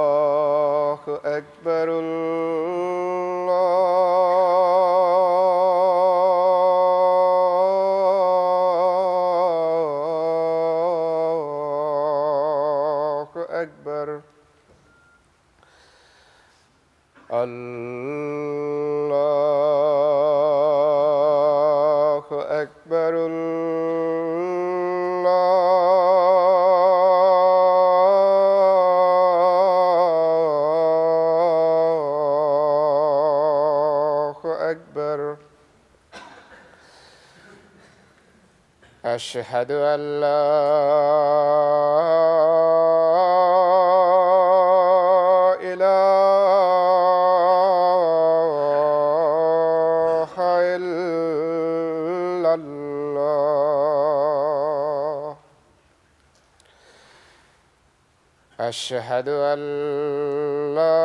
الله أكبر. الله أكبر. الله أكبر. الله أكبر. أشهد أن لا إله إلا الله. أشهد أن لا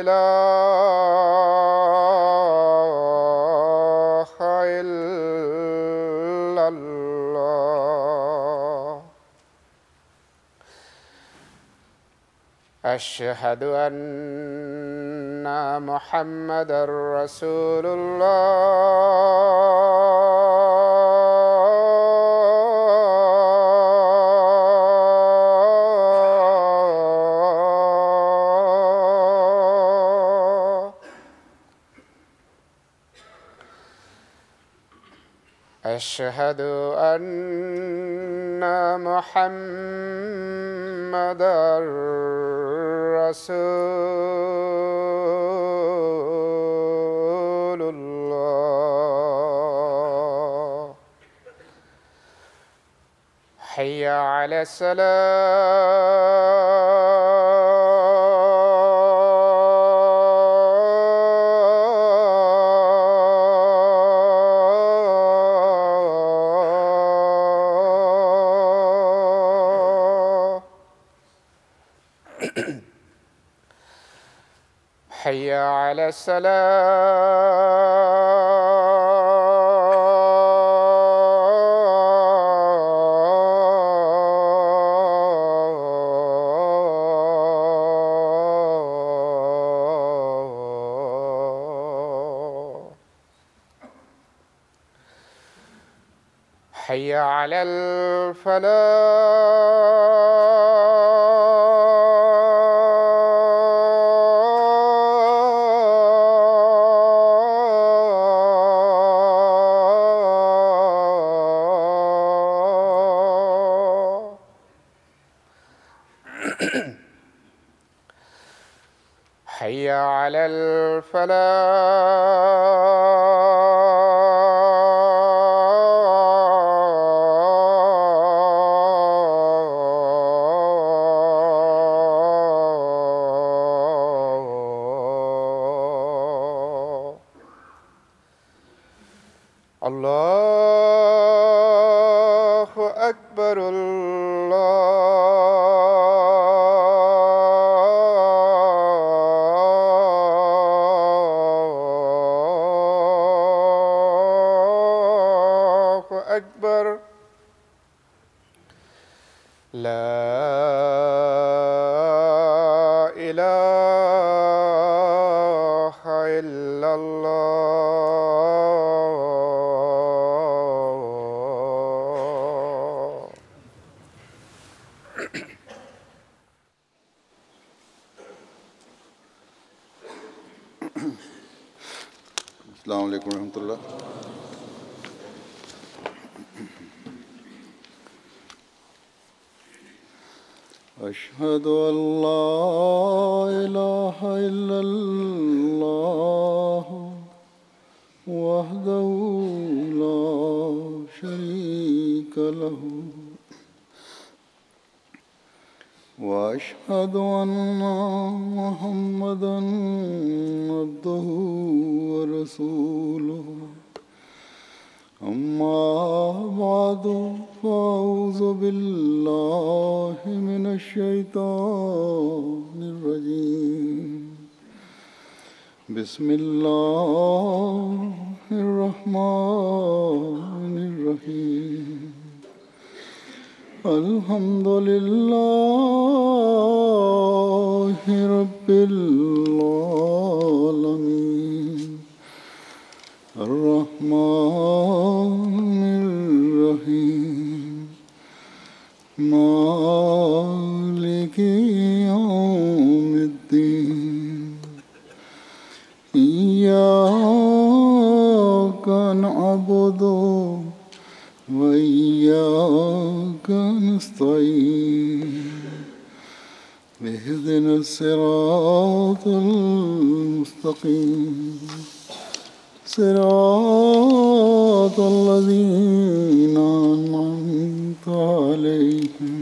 إله إلا الله. أشهد أن محمدًا رسول الله. أشهد أن محمدًا رسول الله. حي على الصلاة. حي على الصلاة. حي على الفلاح. حي على الفلاح. الله أكبر. الله أكبر. لا إله إلا الله. السلام عليكم ورحمة الله. أشهد أن لا إله إلا الله وحده لا شريك له وأشهد أن محمدًا عبده ورسوله. أما بعد فأعوذ بالله من الشيطان الرجيم. بسم الله الرحمن الرحيم الحمد لله رب العالمين الرحمن الرحيم مالك يوم الدين إياك نعبد وإياك نستعين اهدنا الصراط المستقيم صراط الذين أنعمت عليهم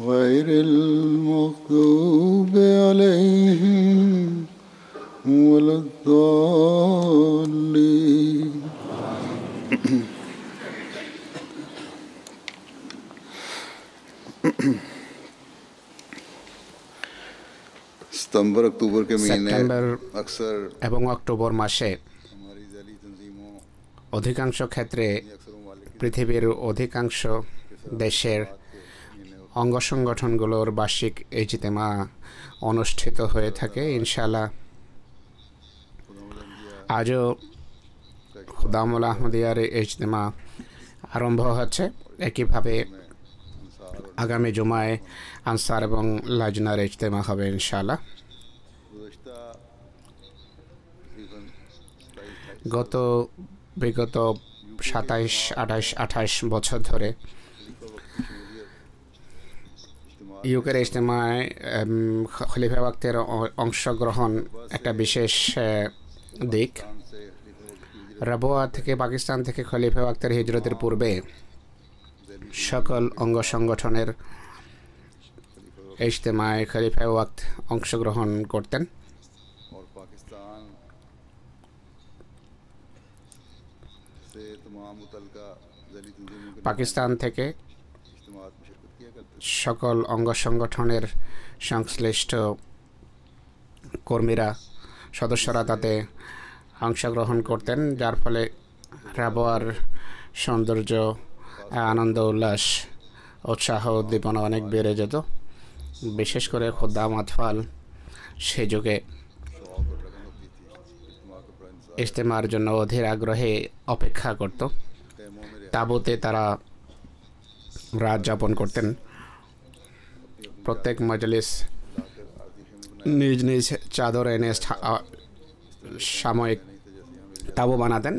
غير المغضوب عليهم ولا الضالين सितंबर अक्टूबर के महीने সেপ্টেম্বর अक्सर এবং অক্টোবর মাসে हमारी जैली तंजीमों অধিকাংশ ক্ষেত্রে পৃথিবীর অধিকাংশ দেশের অঙ্গ সংগঠনগুলোর বার্ষিক ইজতেমা অনুষ্ঠিত হয়ে থাকে ইনশাআল্লাহ। আজও খুদামুল আহমদিয়ার ইজতেমা আরম্ভ হচ্ছে। একইভাবে আগামী জুমায় আনসার এবং লাজনার ইজতেমা হবে ইনশাআল্লাহ। বিগত 27, 28 বছর ধরে ইউকের ইজতেমায় খলিফা ওয়াক্তের অংশগ্রহণ একটা বিশেষ দিক। রাবোয়া থেকে পাকিস্তান থেকে খলিফা ওয়াক্তের হিজরতের পূর্বে সকল অঙ্গ সংগঠনের ইজতেমায় খলিফা ওয়াক্ত অংশগ্রহণ করতেন। और पाकिस्तान से तमाम मुतलका जैली तंजीमों के পাকিস্তান থেকে इज्तिमात में शिरकत किया करते সকল অঙ্গ সংগঠনের সংশ্লিষ্ট কর্মীরা সদস্যরা তাতে অংশগ্রহণ করতেন, যার ফলে রাবোয়ার সৌন্দর্য, আনন্দ, উল্লাস, উৎসাহ, উদ্দীপনা অনেক বেড়ে যেত। বিশেষ করে খুদ্দাম আতফাল সে যুগে ইজতেমার জন্য অধীর আগ্রহে অপেক্ষা করত। তাঁবুতে তারা রাত যাপন করতেন। প্রত্যেক মজলিস নিজ নিজ চাদর এনে সাময়িক তাঁবু বানাতেন।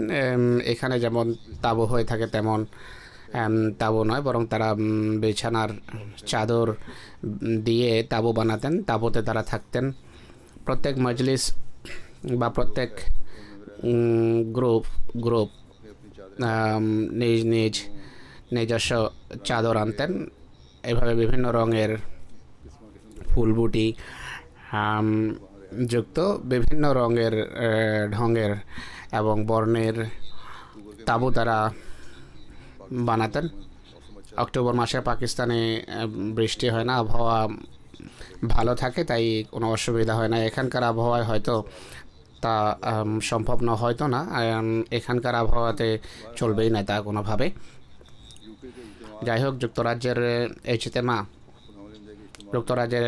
এখানে যেমন তাঁবু হয়ে থাকে তেমন তাঁবু নয়, বরং তারা বিছানার চাদর দিয়ে তাঁবু বানাতেন। তাঁবুতে তারা থাকতেন। প্রত্যেক মজলিস বা প্রত্যেক গ্রুপ নিজ নিজ নিজস্ব চাদর আনতেন। এভাবে বিভিন্ন রঙের ফুলবুটি যুক্ত বিভিন্ন রঙের ঢঙের এবং বর্ণের তাঁবু তারা বানাতেন। অক্টোবর মাসে পাকিস্তানে বৃষ্টি হয় না, আবহাওয়া ভালো থাকে, তাই কোনো অসুবিধা হয় না। এখানকার আবহাওয়ায় হয়তো তা সম্ভব হয়তো না, এখানকার আবহাওয়াতে চলবেই না তা কোনোভাবে। যাই হোক, যুক্তরাজ্যের ইজতেমা, যুক্তরাজ্যের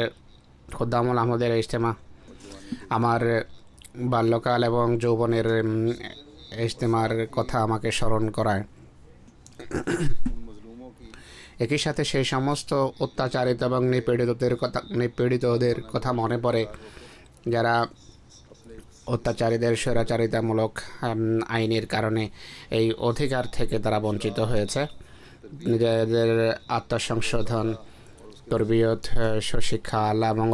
খুদ্দামুল আহমদের ইজতেমা আমার বাল্যকাল এবং যৌবনের ইজতেমার কথা আমাকে স্মরণ করায়। একই সাথে সেই সমস্ত অত্যাচারিত এবং নিপীড়িতদের কথা মনে পড়ে যারা অত্যাচারীদের স্বৈরাচারিতামূলক আইনের কারণে এই অধিকার থেকে তারা বঞ্চিত হয়েছে। নিজেদের আত্মসংশোধন, তরবিয়ত, সুশিক্ষা, আল্লাহ এবং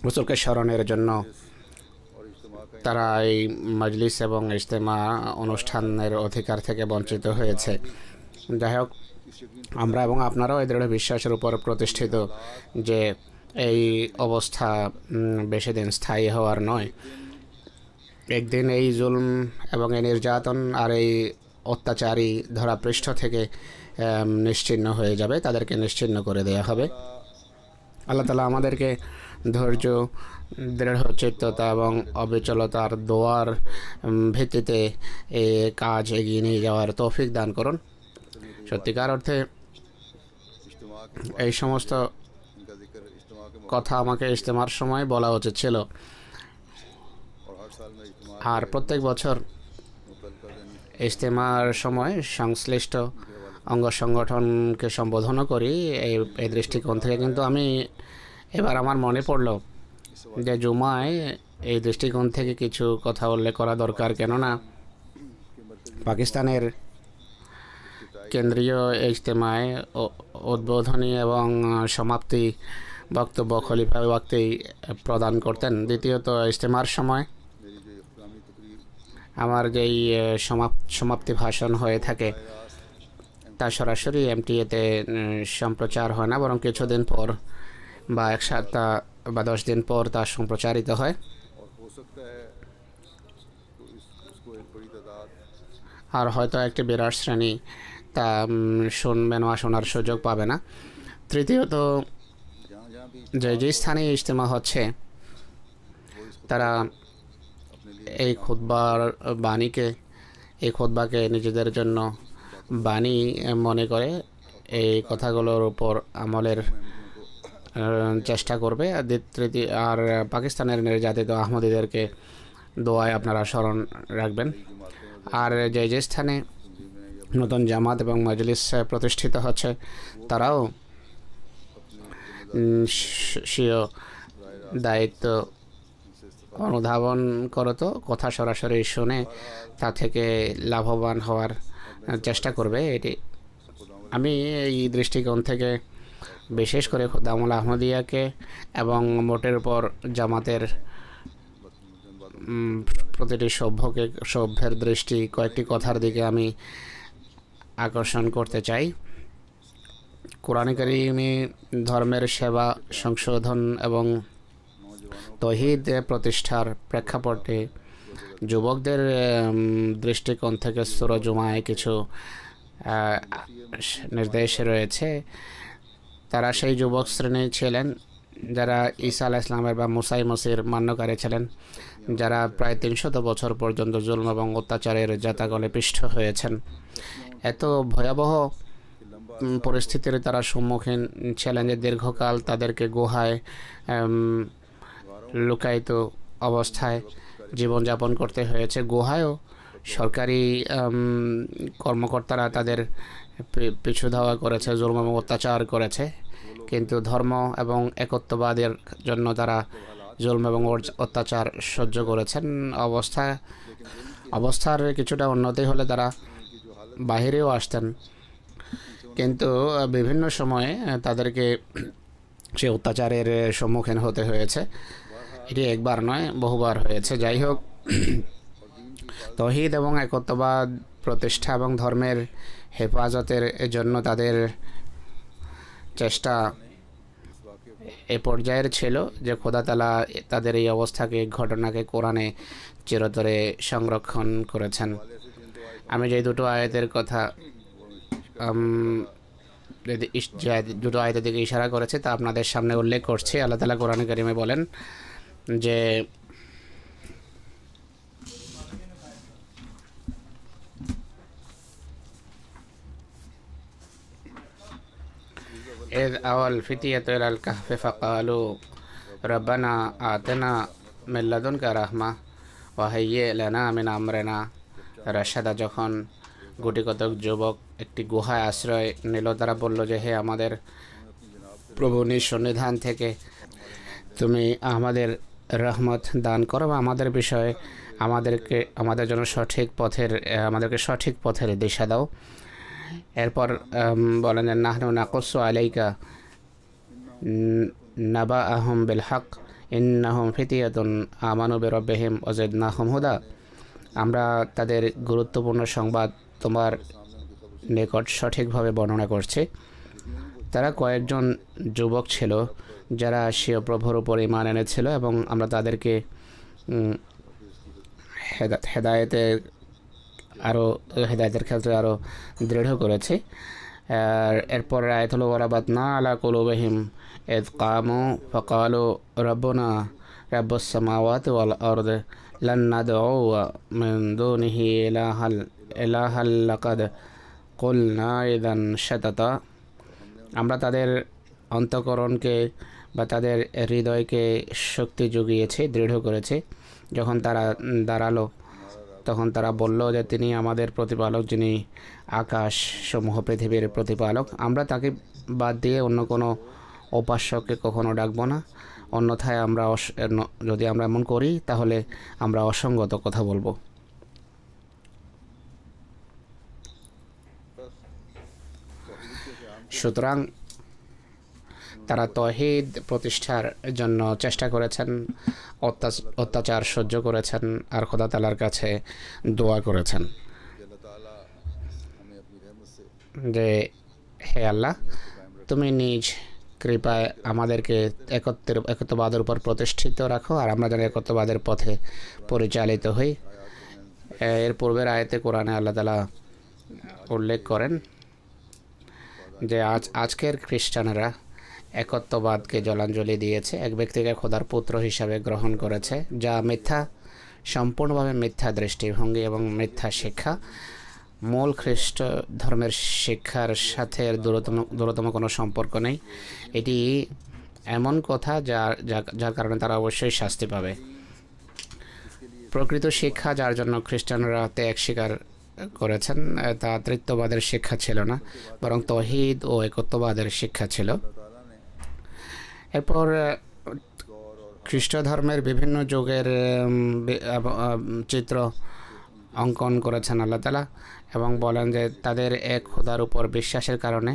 রসুলকে স্মরণের জন্য তারা এই মজলিস এবং ইজতেমা অনুষ্ঠানের অধিকার থেকে বঞ্চিত হয়েছে। যাই হোক, আমরা এবং আপনারাও এই দৃঢ় বিশ্বাসের উপর প্রতিষ্ঠিত যে এই অবস্থা বেশি দিন স্থায়ী হওয়ার নয়। একদিন এই জুলম এবং এই নির্যাতন আর এই অত্যাচারী ধরাপৃষ্ঠ থেকে নিশ্চিহ্ন হয়ে যাবে, তাদেরকে নিশ্চিহ্ন করে দেওয়া হবে। আল্লাহ তাআলা আমাদেরকে ধৈর্য দৃঢ়চিত্ততা এবং অবিচলতার দোয়ার ভিত্তিতে এই কাজ এগিয়ে নিয়ে যাওয়ার তৌফিক দান করুন। সত্যিকার অর্থে इज्तिमा के এই সমস্ত इनका जिक्र इज्तिमा के কথা আমাকে ইজতেমার সময় বলা উচিত ছিল। और हर साल में इज्तिमा আর প্রত্যেক বছর मुतलका जनी ইজতেমার সময় সংশ্লিষ্ট অঙ্গ সংগঠনকে সম্বোধনও করি এই দৃষ্টিকোণ থেকে। কিন্তু আমি এবার আমার মনে পড়লো যে জুমায় এই দৃষ্টিকোণ থেকে কিছু কথা উল্লেখ করা দরকার, কেননা পাকিস্তানের কেন্দ্রীয় ইজতেমায় উদ্বোধনী এবং সমাপ্তি বক্তব্য খলিফা ওয়াক্তেই প্রদান করতেন। দ্বিতীয়ত ইজতেমার সময় मेरी जो इख्तितामी तकरीर আমার যেই সমাপ্তি ভাষণ হয়ে থাকে তা সরাসরি এমটিএতে সম্প্রচার হয় না, বরং কিছুদিন পর বা এক সপ্তাহ বা 10 দিন পর তা সম্প্রচারিত হয়। और हो सकता है उसको एक बड़ी तादाद আর হয়তো একটি বিরাট শ্রেণী তা শুনবেন বা শোনার সুযোগ পাবে না। তৃতীয়ত जहाँ जहाँ भी যে স্থানে ইজতেমা হচ্ছে তারা এই খুতবাকে নিজেদের জন্য বাণী মনে করে এই কথাগুলোর উপর আমলের চেষ্টা করবে। আর পাকিস্তানের নির্যাতিত আহমদীদেরকে দোয়ায় আপনারা স্মরণ রাখবেন। আর যে স্থানে নতুন জামাত এবং মজলিস প্রতিষ্ঠিত হচ্ছে তারাও স্বীয় দায়িত্ব অনুধাবন করতো, কথা সরাসরি শুনে তা থেকে লাভবান হওয়ার চেষ্টা করবে। এটি আমি এই দৃষ্টিকোণ থেকে বিশেষ করে খুদামুল আহমদিয়াকে এবং মোটের উপর জামাতের প্রতিটি সভ্যের দৃষ্টি কয়েকটি কথার দিকে আমি আকর্ষণ করতে চাই। কোরআনে কারিমে ধর্মের সেবা, সংশোধন এবং তৌহিদ প্রতিষ্ঠার প্রেক্ষাপটে যুবকদের দৃষ্টিকোণ থেকে সূরা জুমায় কিছু নির্দেশ রয়েছে। তারা সেই যুবক শ্রেণী ছিলেন যারা ঈসা আলাইহিস সালামের বা মুসা মসির মান্যকারী ছিলেন, যারা প্রায় 300 বছর পর্যন্ত জুলম এবং অত্যাচারের জাতাকলে পিষ্ট হয়েছেন। এত ভয়াবহ পরিস্থিতির তারা সম্মুখীন ছিলেন যে দীর্ঘকাল তাদেরকে গুহায় লুকায়িত অবস্থায় জীবনযাপন করতে হয়েছে। গুহায়ও সরকারি কর্মকর্তারা তাদের পিছু ধাওয়া করেছে, জুলম এবং অত্যাচার করেছে, কিন্তু ধর্ম এবং একত্ববাদের জন্য তারা জুলম এবং অত্যাচার সহ্য করেছেন। অবস্থার কিছুটা উন্নতি হলে তারা বাহিরেও আসতেন, কিন্তু বিভিন্ন সময়ে তাদেরকে সে অত্যাচারের সম্মুখীন হতে হয়েছে। এটি একবার নয়, বহুবার হয়েছে। যাই হোক, তৌহিদ এবং একত্ববাদ প্রতিষ্ঠা এবং ধর্মের হেফাজতের জন্য তাদের চেষ্টা এ পর্যায়ের ছিল যে খোদা তাআলা তাদের এই ঘটনাকে কোরআনে চিরতরে সংরক্ষণ করেছেন। আমি যে দুটো আয়াতের কথা দুটো আয়াতের দিকে ইশারা করেছে তা আপনাদের সামনে উল্লেখ করছি। আল্লাহ তাআলা কোরআনে কারিমে বলেন যে إذ أوى الفتية إلى الكهف فقالوا ربنا آتنا من لدنك رحمة وهيئ لنا من أمرنا رشدا। যখন গুটি কতক যুবক একটি গুহায় আশ্রয় নিল, তারা বলল যে হে আমাদের প্রভু, নিজ সন্নিধান থেকে তুমি আমাদের রহমত দান করো বা আমাদের বিষয়ে আমাদের জন্য আমাদেরকে সঠিক পথের দিশা দাও। এরপর বলেন যে নাহনু নাকুসু আলাইকা নাবাআহুম বিল হক ইন্নাহুম ফিতিয়াতুন আমানু বিরাব্বিহিম ওয়া জিদনাহুম হুদা। আমরা তাদের গুরুত্বপূর্ণ সংবাদ তোমার নিকট সঠিকভাবে বর্ণনা করছি। তারা কয়েকজন যুবক ছিল যারা স্বীয় প্রভুর উপর ঈমান এনেছিল এবং আমরা তাদেরকে হেদায়েতের ক্ষেত্রে আরও দৃঢ় করেছি। আর এরপর আয়াত হলো ওয়ারাবাতনা আলা কুলুবিহিম ইয কামু ফাকালু রব্বনা রাব্বুস সামাওয়াতি ওয়াল আরদি লান নাদউয়া মিন দুনিহি ইলাহাল লাকাদ কুলনা ইযান শাতাতা। আমরা তাদের অন্তঃকরণকে বা তাদের হৃদয়কে শক্তি জুগিয়েছি, দৃঢ় করেছি। যখন তারা দাঁড়ালো তখন তারা বলল যে তিনি আমাদের প্রতিপালক, যিনি আকাশ সমূহ পৃথিবীর প্রতিপালক। আমরা তাকে বাদ দিয়ে অন্য কোনো উপাস্যকে কখনো ডাকবো না, অন্যথায় আমরা যদি আমরা এমন করি তাহলে আমরা অসঙ্গত কথা বলবো। সুতরাং তারা তৌহিদ প্রতিষ্ঠার জন্য চেষ্টা করেছেন, অত্যাচার সহ্য করেছেন আর খোদা তাআলার কাছে দোয়া করেছেন যে হে আল্লাহ, তুমি নিজ কৃপায় আমাদেরকে একত্ববাদের উপর প্রতিষ্ঠিত রাখো আর আমরা যেন একত্ববাদের পথে পরিচালিত হই। এর পূর্বের আয়াতে কোরআনে আল্লাহ তাআলা উল্লেখ করেন যে আজকের খ্রিস্টানেরা একত্ববাদকে জলাঞ্জলি দিয়েছে, এক ব্যক্তিকে খোদার পুত্র হিসাবে গ্রহণ করেছে, যা মিথ্যা, সম্পূর্ণভাবে মিথ্যা দৃষ্টিভঙ্গি এবং মিথ্যা শিক্ষা। মূল খ্রিস্ট ধর্মের শিক্ষার সাথে দূরতম কোনো সম্পর্ক নেই। এটি এমন কথা যার কারণে তারা অবশ্যই শাস্তি পাবে। প্রকৃত শিক্ষা যার জন্য খ্রিস্টানরা ত্যাগ স্বীকার করেছেন তা ত্রিত্ববাদের শিক্ষা ছিল না, বরং তৌহিদ ও একত্ববাদের শিক্ষা ছিল। এরপর খ্রিস্ট ধর্মের বিভিন্ন যুগের চিত্র অঙ্কন করেছেন আল্লাহ তাআলা এবং বলেন যে তাদের এক খোদার উপর বিশ্বাসের কারণে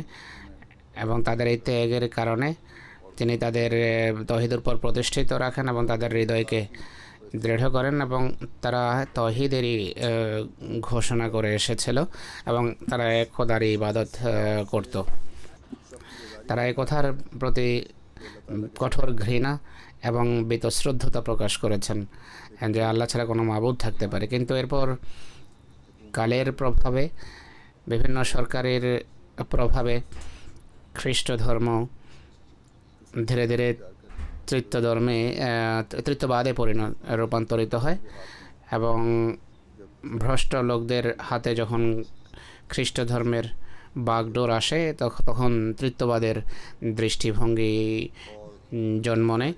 এবং তাদের এই ত্যাগের কারণে তিনি তাদের তৌহিদের উপর প্রতিষ্ঠিত রাখেন এবং তাদের হৃদয়কে দৃঢ় করেন এবং তারা তৌহিদেরই ঘোষণা করে এসেছিল এবং তারা এক খোদারই ইবাদত করত। তারা এই কথার প্রতি কঠোর ঘৃণা এবং বীতশ্রদ্ধতা প্রকাশ করেছেন যে আল্লাহ ছাড়া কোনো মাবুদ থাকতে পারে। কিন্তু এরপর কালের প্রভাবে, বিভিন্ন সরকারের প্রভাবে খ্রিস্ট ধর্ম ধীরে ধীরে তৃতীয়বাদে রূপান্তরিত হয় এবং ভ্রষ্ট লোকদের হাতে যখন খ্রিস্ট ধর্মের বাগডোর আসে তখন তৃতীয়বাদের দৃষ্টিভঙ্গি জন্ম নেয়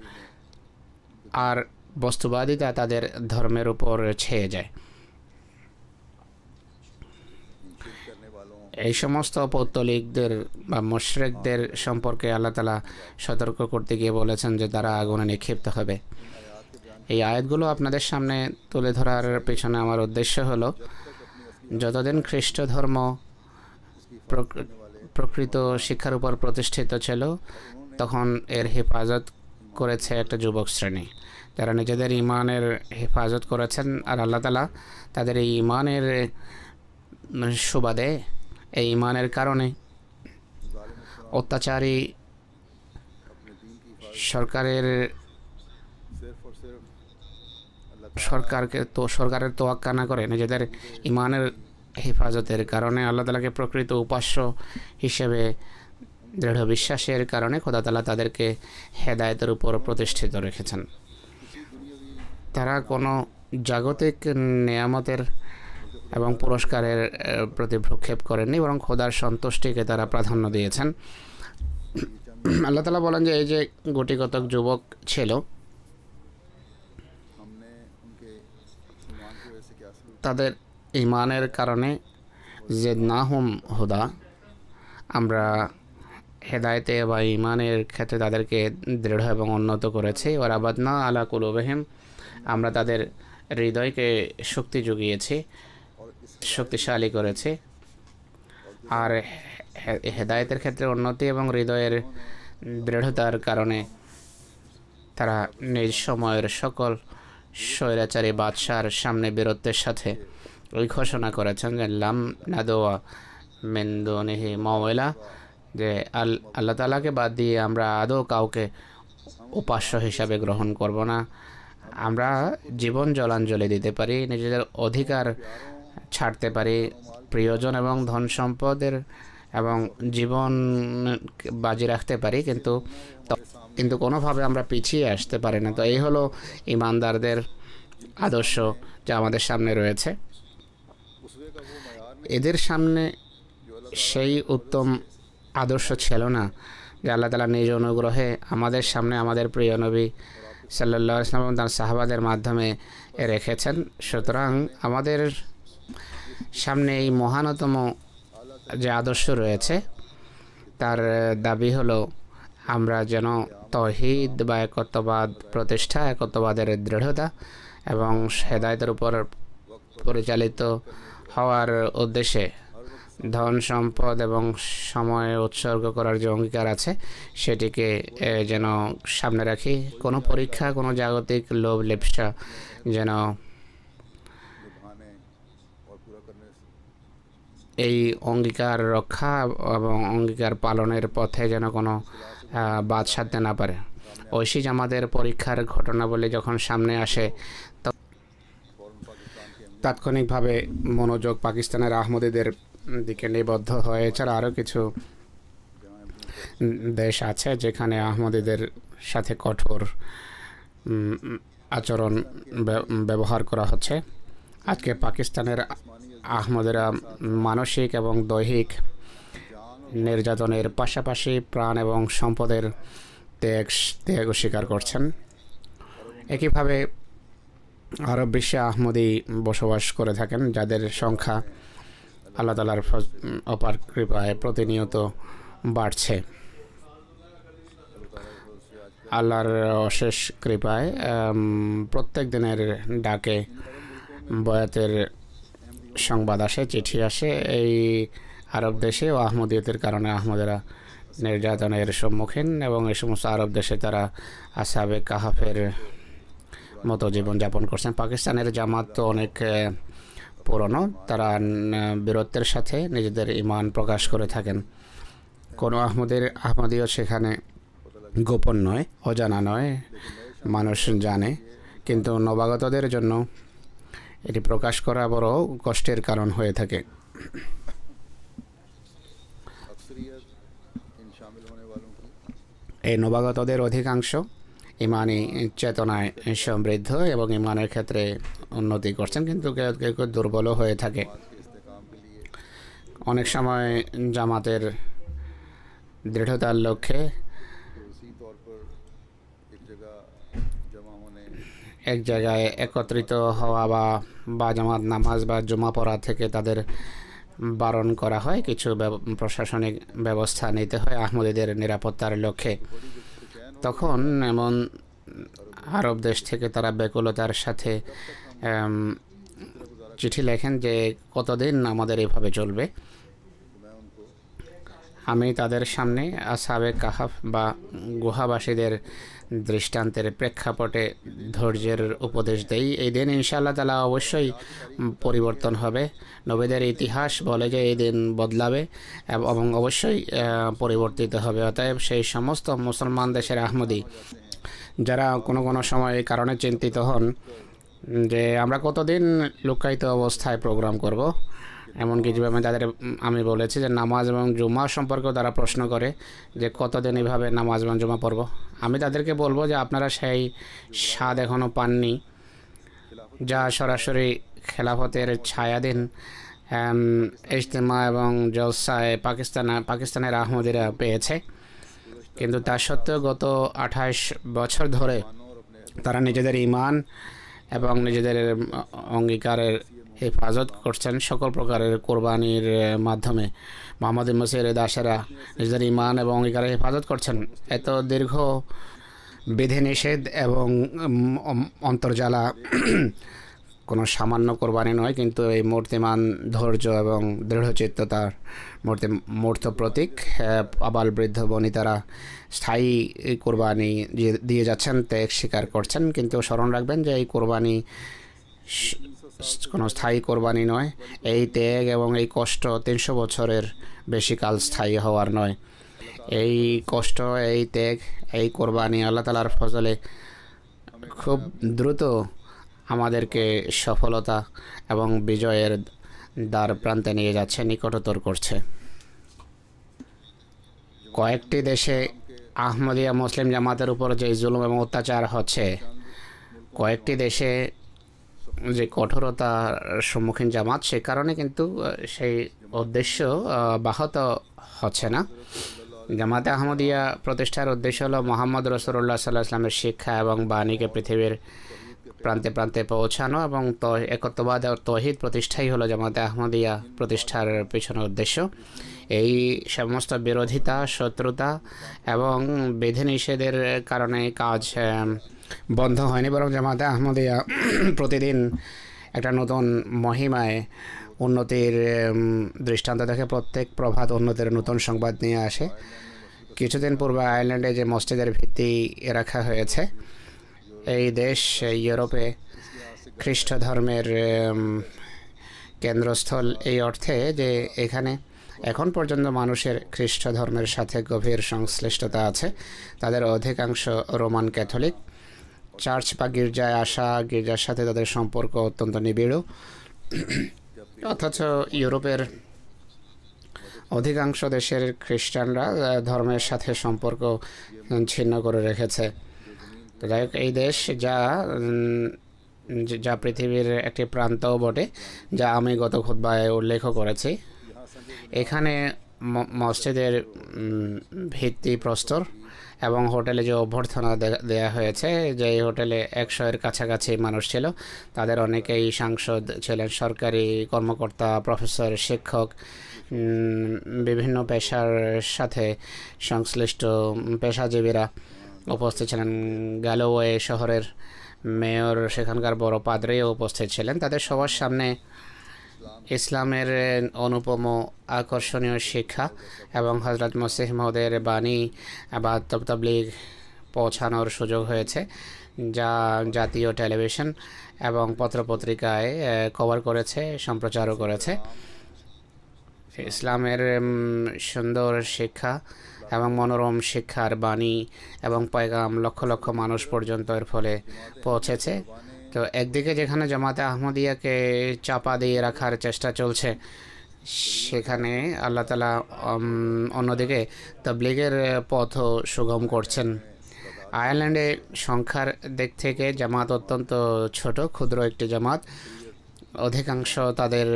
আর বস্তুবাদিতা তাদের ধর্মের উপর ছেয়ে যায়। এই সমস্ত পৌত্তলিকদের বা মুশরিকদের সম্পর্কে আল্লাহ তাআলা সতর্ক করতে গিয়ে বলেছেন যে তারা আগুনে নিক্ষিপ্ত হবে। এই আয়াতগুলো আপনাদের সামনে তুলে ধরার পেছনে আমার উদ্দেশ্য হলো, যতদিন খ্রিস্ট ধর্ম প্রকৃত শিক্ষার উপর প্রতিষ্ঠিত ছিল তখন এর হেফাজত করেছে একটা যুবক শ্রেণী, যারা নিজেদের ইমানের হেফাজত করেছেন আর আল্লাহ তাআলা তাদের এই ইমানের সুবাদে, এই ইমানের কারণে অত্যাচারী সরকারের তোয়াক্কা না করে নিজেদের ইমানের হেফাজতের কারণে আল্লাহ তাআলাকে প্রকৃত উপাস্য হিসেবে দৃঢ় বিশ্বাসের কারণে খোদা তাআলা তাদেরকে হেদায়েতের উপর প্রতিষ্ঠিত রেখেছেন। তারা কোনো জাগতিক নেয়ামতের এবং পুরস্কারের প্রতি ভ্রুক্ষেপ করেননি, বরং খোদার সন্তুষ্টিকে তারা প্রাধান্য দিয়েছেন। আল্লাহ তাআলা বলেন যে এই যে গুটিকতক যুবক ছিল, তাদের ইমানের কারণে জিদনাহুম হুদা, আমরা হেদায়েতে বা ইমানের ক্ষেত্রে তাদেরকে দৃঢ় এবং উন্নত করেছি। ওয়া রাবাতনা আলা কুলুবিহিম, আমরা তাদের হৃদয়কে শক্তি জুগিয়েছি, শক্তিশালী করেছি। আর হেদায়েতের ক্ষেত্রে উন্নতি এবং হৃদয়ের দৃঢ়তার কারণে তারা নিজ সময়ের সকল স্বৈরাচারী বাদশার সামনে বীরত্বের সাথে ওই ঘোষণা করেছেন যে লাম নাদওয়া মিন দুনিহি মাওলা, যে আল্লাহ তাআলাকে বাদ দিয়ে আমরা আদৌ কাউকে উপাস্য হিসাবে গ্রহণ করব না। আমরা জীবন জলাঞ্জলি দিতে পারি, নিজেদের অধিকার ছাড়তে পারি, প্রিয়জন এবং ধন সম্পদের এবং জীবন বাজি রাখতে পারি, কিন্তু কোনোভাবে আমরা পিছিয়ে আসতে পারি না। তো এই হলো ইমানদারদের আদর্শ যা আমাদের সামনে রয়েছে। এদের সামনে সেই উত্তম আদর্শ ছিল না যে আল্লাহ তাআলা নিজ অনুগ্রহে আমাদের সামনে আমাদের প্রিয় নবী সাল্লাল্লাহু আলাইহি ওয়াসাল্লাম তার সাহাবাদের মাধ্যমে রেখেছেন। সুতরাং আমাদের সামনে এই মহানতম যে আদর্শ রয়েছে তার দাবি হলো আমরা যেন তৌহিদ বা একত্ববাদ প্রতিষ্ঠা, একত্ববাদের দৃঢ়তা এবং হেদায়েতের উপর পরিচালিত হওয়ার উদ্দেশ্যে ধন সম্পদ এবং সময় উৎসর্গ করার যে অঙ্গীকার আছে সেটিকে যেন সামনে রাখি। কোনো পরীক্ষা, কোনো জাগতিক লোভ লিপ্সা যেন এই অঙ্গীকার রক্ষা এবং অঙ্গীকার পালনের পথে যেন কোনো বাদ সাধতে না পারে। ঐশী আমাদের পরীক্ষার ঘটনাবলী যখন সামনে আসে তাৎক্ষণিকভাবে মনোযোগ পাকিস্তানের আহমদীদের দিকে নিবদ্ধ হয়। এছাড়া আরও কিছু দেশ আছে যেখানে আহমদীদের সাথে কঠোর আচরণ ব্যবহার করা হচ্ছে। আজকে পাকিস্তানের আহমদীরা মানসিক এবং দৈহিক নির্যাতনের পাশাপাশি প্রাণ এবং সম্পদের ত্যাগ স্বীকার করছেন। একইভাবে আরব বিশ্বে আহমদী বসবাস করে থাকেন, যাদের সংখ্যা আল্লাহ তাআলার অপার কৃপায় প্রতিনিয়ত বাড়ছে। আল্লাহর অশেষ কৃপায় প্রত্যেক দিনের ডাকে বয়াতের সংবাদ আসে, চিঠি আসে। এই আরব দেশেও আহমদিয়তের কারণে আহমদেরা নির্যাতনের সম্মুখীন এবং এই সমস্ত আরব দেশে তারা আসহাবে কাহাফের মতো জীবনযাপন করছেন। পাকিস্তানের জামাত তো অনেক পুরনো, তারা বীরত্বের সাথে নিজেদের ঈমান প্রকাশ করে থাকেন। কোনো আহমদীয় সেখানে গোপন নয়, অজানা নয়, মানুষ জানে, কিন্তু নবাগতদের জন্য এটি প্রকাশ করা বড় কষ্টের কারণ হয়ে থাকে। এই নবাগতদের অধিকাংশ ইমানি চেতনায় সমৃদ্ধ এবং ইমানের ক্ষেত্রে উন্নতি করছেন, কিন্তু কেউ কেউ দুর্বলও হয়ে থাকে। অনেক সময় জামাতের দৃঢ়তার লক্ষ্যে এক জায়গায় একত্রিত হওয়া বা জামাত নামাজ বা জুমা পড়া থেকে তাদের বারণ করা হয়। কিছু প্রশাসনিক ব্যবস্থা নিতে হয় আহমদীদের নিরাপত্তার লক্ষ্যে। তখন এমন আরব দেশ থেকে তারা ব্যাকুলতার সাথে চিঠি লেখেন যে কতদিন আমাদের এইভাবে চলবে। আমি তাদের সামনে আসহাবে কাহাফ বা গুহাবাসীদের দৃষ্টান্তের প্রেক্ষাপটে ধৈর্যের উপদেশ দেই। এই দিন ইনশাআল্লাহ তাআলা অবশ্যই পরিবর্তন হবে। নবীদের ইতিহাস বলে যে এই দিন বদলাবে এবং অবশ্যই পরিবর্তিত হবে। অতএব সেই সমস্ত মুসলমান দেশের আহমদী যারা কোনো কোনো সময় এই কারণে চিন্তিত হন যে আমরা কতদিন লুকায়িত অবস্থায় প্রোগ্রাম করব, এমনকি যেভাবে তাদের আমি বলেছি যে নামাজ এবং জুমা সম্পর্কেও তারা প্রশ্ন করে যে কতদিন এইভাবে নামাজ এবং জুমা পড়ব। আমি তাদেরকে বলবো যে আপনারা সেই স্বাদ এখনও পাননি যা সরাসরি খেলাফতের ছায়াধীন ইজতেমা এবং জলসায় পাকিস্তানের আহমদীরা পেয়েছে। কিন্তু তা সত্ত্বেও গত 28 বছর ধরে তারা নিজেদের ঈমান এবং নিজেদের অঙ্গীকারের হেফাজত করছেন সকল প্রকারের কোরবানির মাধ্যমে। মোহাম্মদ মসির দাসেরা নিজেদের ঈমান এবং অঙ্গীকারের হেফাজত করছেন। এত দীর্ঘ বিধিনিষেধ এবং অন্তর্জালা কোনো কোরবানি নয়, কিন্তু এই মূর্তিমান ধৈর্য এবং দৃঢ়চিত্ততার মূর্ত প্রতীক। আবাল বৃদ্ধ বনিতারা স্থায়ী কোরবানি দিয়ে যাচ্ছেন, ত্যাগ স্বীকার করছেন। কিন্তু স্মরণ রাখবেন যে এই কোরবানি কোনো স্থায়ী কোরবানি নয়। এই ত্যাগ এবং এই কষ্ট 300 বছরের বেশি কাল স্থায়ী হওয়ার নয়। এই কষ্ট, এই ত্যাগ, এই কোরবানি আল্লাহ তাআলার ফজলে খুব দ্রুত আমাদেরকে সফলতা এবং বিজয়ের দ্বার প্রান্তে নিয়ে যাচ্ছে, নিকটতর করছে। কয়েকটি দেশে আহমদিয়া মুসলিম জামাতের উপর যে জুলুম এবং অত্যাচার হচ্ছে, কয়েকটি দেশে যে কঠোরতার সম্মুখীন জামাত, সে কারণে কিন্তু সেই উদ্দেশ্য ব্যাহত হচ্ছে না। জামাতে আহমদিয়া প্রতিষ্ঠার উদ্দেশ্য হলো মোহাম্মদ রসুল্লাহ সাল্লাহ ইসলামের শিক্ষা এবং বাণীকে পৃথিবীর প্রান্তে প্রান্তে পৌঁছানো এবং একত্ববাদ ও তৌহিদ প্রতিষ্ঠাই হলো জামাতে আহমদিয়া প্রতিষ্ঠার পেছনের উদ্দেশ্য। এই সমস্ত বিরোধিতা, শত্রুতা এবং বিধিনিষেধের কারণে কাজ বন্ধ হয়নি, বরং জামাতে আহমদিয়া প্রতিদিন একটা নতুন মহিমায় উন্নতির দৃষ্টান্ত দেখে প্রত্যেক প্রভাত উন্নতির নতুন সংবাদ নিয়ে আসে। কিছুদিন পূর্বে আয়ারল্যান্ডে যে মসজিদের ভিত্তি রাখা হয়েছে, এই দেশ ইউরোপে খ্রিস্ট ধর্মের কেন্দ্রস্থল এই অর্থে যে এখানে এখন পর্যন্ত মানুষের খ্রিস্ট ধর্মের সাথে গভীর সংশ্লিষ্টতা আছে। তাদের অধিকাংশ রোমান ক্যাথলিক। চার্চ বা গির্জায় আসা, গির্জার সাথে তাদের সম্পর্ক অত্যন্ত নিবিড়। অথচ ইউরোপের অধিকাংশ দেশের খ্রিস্টানরা ধর্মের সাথে সম্পর্ক ছিন্ন করে রেখেছে। তো যাই হোক, এই দেশ যা পৃথিবীর একটি প্রান্তও বটে, যা আমি গত খুতবায় উল্লেখ করেছি। এখানে মসজিদের ভিত্তি প্রস্তর এবং হোটেলে যে অভ্যর্থনা দেয়া হয়েছে, যে এই হোটেলে 100-এর কাছাকাছি মানুষ ছিল, তাদের অনেকেই সাংসদ ছিলেন, সরকারি কর্মকর্তা, প্রফেসর, শিক্ষক, বিভিন্ন পেশার সাথে সংশ্লিষ্ট পেশাজীবীরা উপস্থিত ছিলেন। গ্যালোওয়ে শহরের মেয়র, সেখানকার বড় পাদ্রীও উপস্থিত ছিলেন। তাদের সবার সামনে ইসলামের অনুপম আকর্ষণীয় শিক্ষা এবং হজরত মসিহ মওদের বাণী বা তাবলীগ পৌঁছানোর সুযোগ হয়েছে, যা জাতীয় টেলিভিশন এবং পত্রপত্রিকায় কভার করেছে, সম্প্রচারও করেছে। ইসলামের সুন্দর শিক্ষা এবং মনোরম শিক্ষার বাণী এবং পয়গাম লক্ষ লক্ষ মানুষ পর্যন্ত এর ফলে পৌঁছেছে। তো একদিকে যেখানে জামাতে আহমদিয়াকে চাপা দিয়ে রাখার চেষ্টা চলছে, সেখানে আল্লাহ তাআলা অন্যদিকে তাবলীগের পথও সুগম করছেন। আয়ারল্যান্ডে সংখ্যার দিক থেকে জামাত অত্যন্ত ছোট, ক্ষুদ্র একটি জামাত। অধিকাংশ তাদের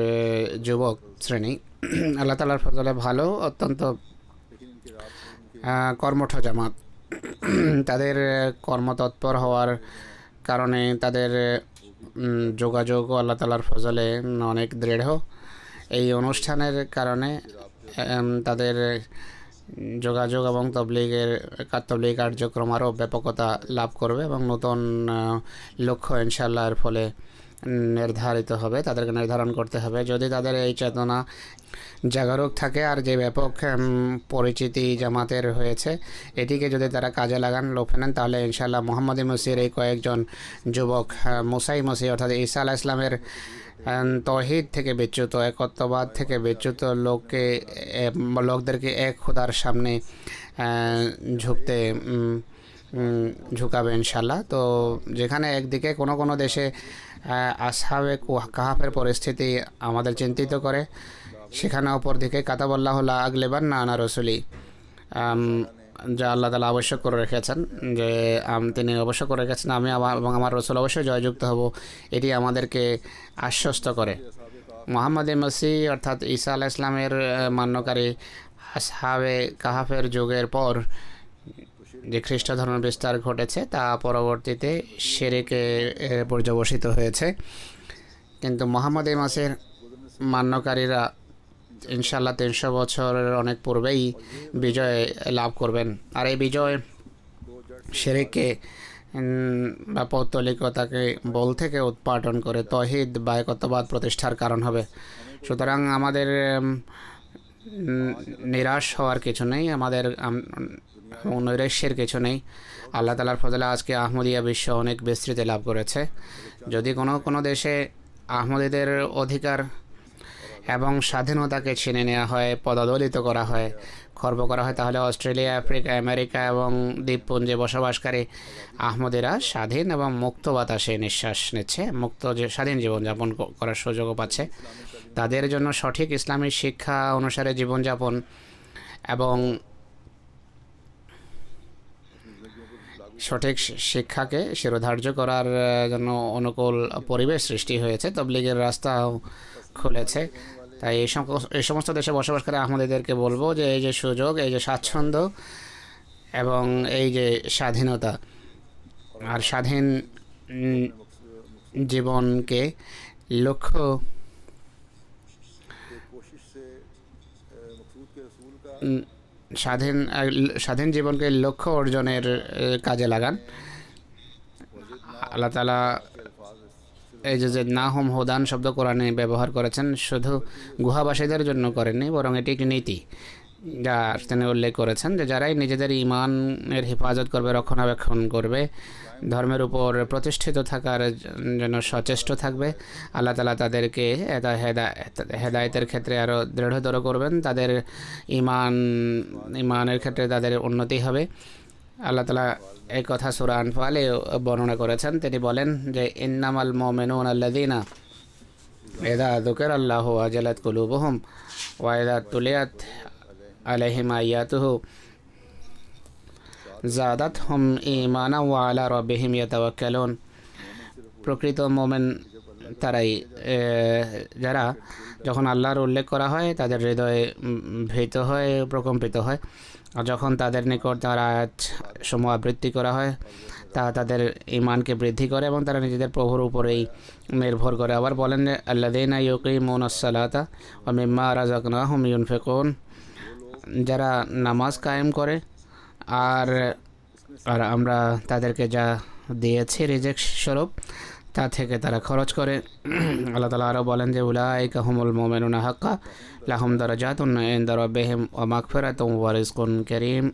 যুবক শ্রেণী। আল্লাহ তাআলার ফজলে ভালো, অত্যন্ত কর্মঠ জামাত। তাদের কর্মতৎপর হওয়ার কারণে তাদের যোগাযোগও আল্লাহ তাআলার ফজলে অনেক দৃঢ়। এই অনুষ্ঠানের কারণে তাদের যোগাযোগ এবং তবলিগ কার্যক্রম আরও ব্যাপকতা লাভ করবে এবং নতুন লক্ষ্য ইনশাআল্লাহ এর ফলে নির্ধারিত হবে, তাদেরকে নির্ধারণ করতে হবে। যদি তাদের এই চেতনা জাগরুক থাকে আর যে ব্যাপক পরিচিতি জামাতের হয়েছে, এটিকে যদি তারা কাজে লাগান, লোভে নেন, তাহলে ইনশাআল্লাহ মুহাম্মদী মসির এই কয়েকজন যুবক মুসাই মসি অর্থাৎ ঈসা আলাইহিস সালামের তৌহিদ থেকে বিচ্যুত, একত্ববাদ থেকে বিচ্যুত লোকদেরকে এক খোদার সামনে ঝুঁকাবে ইনশাআল্লাহ। তো যেখানে একদিকে কোনো দেশে আসহাবে কাহাফের পরিস্থিতি আমাদের চিন্তিত করে, সেখানে অপর দিকে কাতাবাল্লাহ লা আগলিবান্না আনা রসুলি, যা আল্লাহ তাআলা আবশ্যক করে রেখেছেন, যে তিনি আবশ্যক করে রেখেছেন আমি এবং আমার রসুল অবশ্যই জয়যুক্ত হব, এটি আমাদেরকে আশ্বস্ত করে। মুহাম্মদী মসিহ অর্থাৎ ঈসা আলাইহিস সালামের মান্যকারী আসহাবে কাহাফের যুগের পর যে খ্রিস্ট ধর্মের বিস্তার ঘটেছে, তা পরবর্তীতে শিরকে পর্যবসিত হয়েছে। কিন্তু মুহাম্মদী মসিহর মান্যকারীরা ইনশাআল্লাহ 300 বছরের অনেক পূর্বেই বিজয় লাভ করবেন। আর এই বিজয় শিরকে বা পৌত্তলিকতাকে বল থেকে উৎপাটন করে তৌহিদ বা একত্ববাদ প্রতিষ্ঠার কারণ হবে। সুতরাং আমাদের নিরাশ হওয়ার কিছু নেই, আমাদের নৈরাশ্যের কিছু নেই। আল্লাহ তাআলার ফজলে আজকে আহমদিয়া বিশ্ব অনেক বিস্তৃতি লাভ করেছে। যদি কোনো দেশে আহমদীদের অধিকার এবং স্বাধীনতাকে ছিনে নেওয়া হয়, পদদলিত করা হয়, খর্ব করা হয়, তাহলে অস্ট্রেলিয়া, আফ্রিকা, আমেরিকা এবং দ্বীপপুঞ্জে বসবাসকারী আহমদীরা স্বাধীন এবং মুক্ত বাতাসে নিঃশ্বাস নিচ্ছে, স্বাধীন জীবনযাপন করার সুযোগও পাচ্ছে। তাদের জন্য সঠিক ইসলামী শিক্ষা অনুসারে জীবনযাপন এবং সঠিক শিক্ষাকে শিরোধার্য করার জন্য অনুকূল পরিবেশ সৃষ্টি হয়েছে, তবলিগের রাস্তাও খুলেছে। তাই এই সমস্ত দেশে বসবাসকারী আহমদীদেরকে বলবো যে এই যে সুযোগ, এই যে স্বাচ্ছন্দ্য এবং এই যে স্বাধীনতা আর স্বাধীন জীবনকে লক্ষ্য कोशिश से मकसूद के रसूल का স্বাধীন জীবনকে লক্ষ্য অর্জনের কাজে লাগান। আল্লাহ তাআলা এই যে না হুম হুদান শব্দ কোরআনে ব্যবহার করেছেন, শুধু গুহাবাসীদের জন্য করেননি, বরং এটি একটি নীতি যা তিনি উল্লেখ করেছেন যে যারাই নিজেদের ঈমানের হেফাজত করবে, রক্ষণাবেক্ষণ করবে, ধর্মের উপর প্রতিষ্ঠিত থাকার জন্য সচেষ্ট থাকবে, আল্লাহ তাআলা তাদেরকে হেদায়েতের ক্ষেত্রে আরও দৃঢ়তর করবেন, তাদের ঈমানের ক্ষেত্রে তাদের উন্নতি হবে। আল্লাহ তাআলা এই কথা সূরা আনফালে বর্ণনা করেছেন। তিনি বলেন যে ইন্নামাল মুমিনুনা আল্লাযীনা ইযা যুকিরাল্লাহু ওয়াজিলাত কুলুবুহুম ওয়া ইযা তুলিয়াত আলাইহিম আয়াতুহু যাদাতহুম ঈমানা ওয়া আলা রাব্বিহিম ইয়াতাওয়াক্কালুন। প্রকৃত মুমিন তারাই যারা যখন আল্লাহর উল্লেখ করা হয় তাদের হৃদয়ে ভীত হয়, প্রকম্পিত হয়, আর যখন তাদের নিকট তার আয়াত সমূহ আবৃত্তি করা হয় তা তাদের ঈমানকে বৃদ্ধি করে এবং তারা নিজেদের প্রভুর উপরেই নির্ভর করে। আবার বলেন যে আল্লাযীনা ইউকিমুনাস সালাতা ওয়া মিম্মা রাযাকনাহুম ইউনফিকুন, যারা নামাজ কায়েম করে আর আমরা তাদেরকে যা দিয়েছি রিজিক স্বরূপ তা থেকে তারা খরচ করে। আল্লাহ তাআলা আরও বলেন যে উলাইকা হুমুল মুমিনুনা হাক্কা লাহুম দারাজাতুন ইনদা রাব্বিহিম ওয়া মাগফিরাতুন ওয়া রিজকুন কারীম।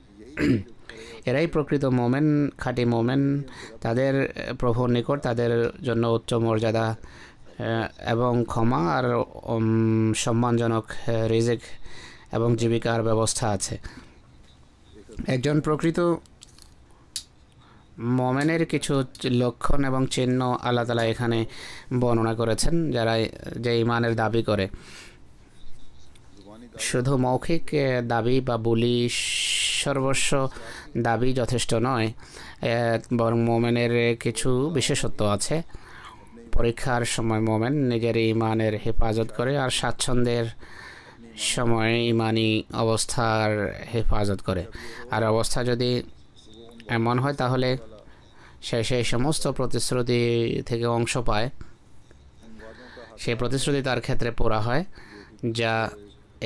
এরাই প্রকৃত মোমেন, খাঁটি মোমেন, তাদের প্রভুর নিকট তাদের জন্য উচ্চ মর্যাদা এবং ক্ষমা আর সম্মানজনক রিজিক এবং জীবিকার ব্যবস্থা আছে। একজন প্রকৃত মোমেনের কিছু লক্ষণ এবং চিহ্ন আল্লাহ তাআলা এখানে বর্ণনা করেছেন। যারা যে ঈমানের দাবি করে, শুধু মৌখিক দাবি বা বলি সর্বস্ব দাবি যথেষ্ট নয়, বরং মোমেনের কিছু বিশেষত্ব আছে। পরীক্ষার সময় মোমেন নিজের ঈমানের হেফাজত করে আর স্বাচ্ছন্দ্যের সময় ঈমানি অবস্থার হেফাজত করে। আর অবস্থা যদি এমন হয় তাহলে সে সেই সমস্ত প্রতিশ্রুতি থেকে অংশ পায়, সেই প্রতিশ্রুতি তার ক্ষেত্রে পুরা হয় যা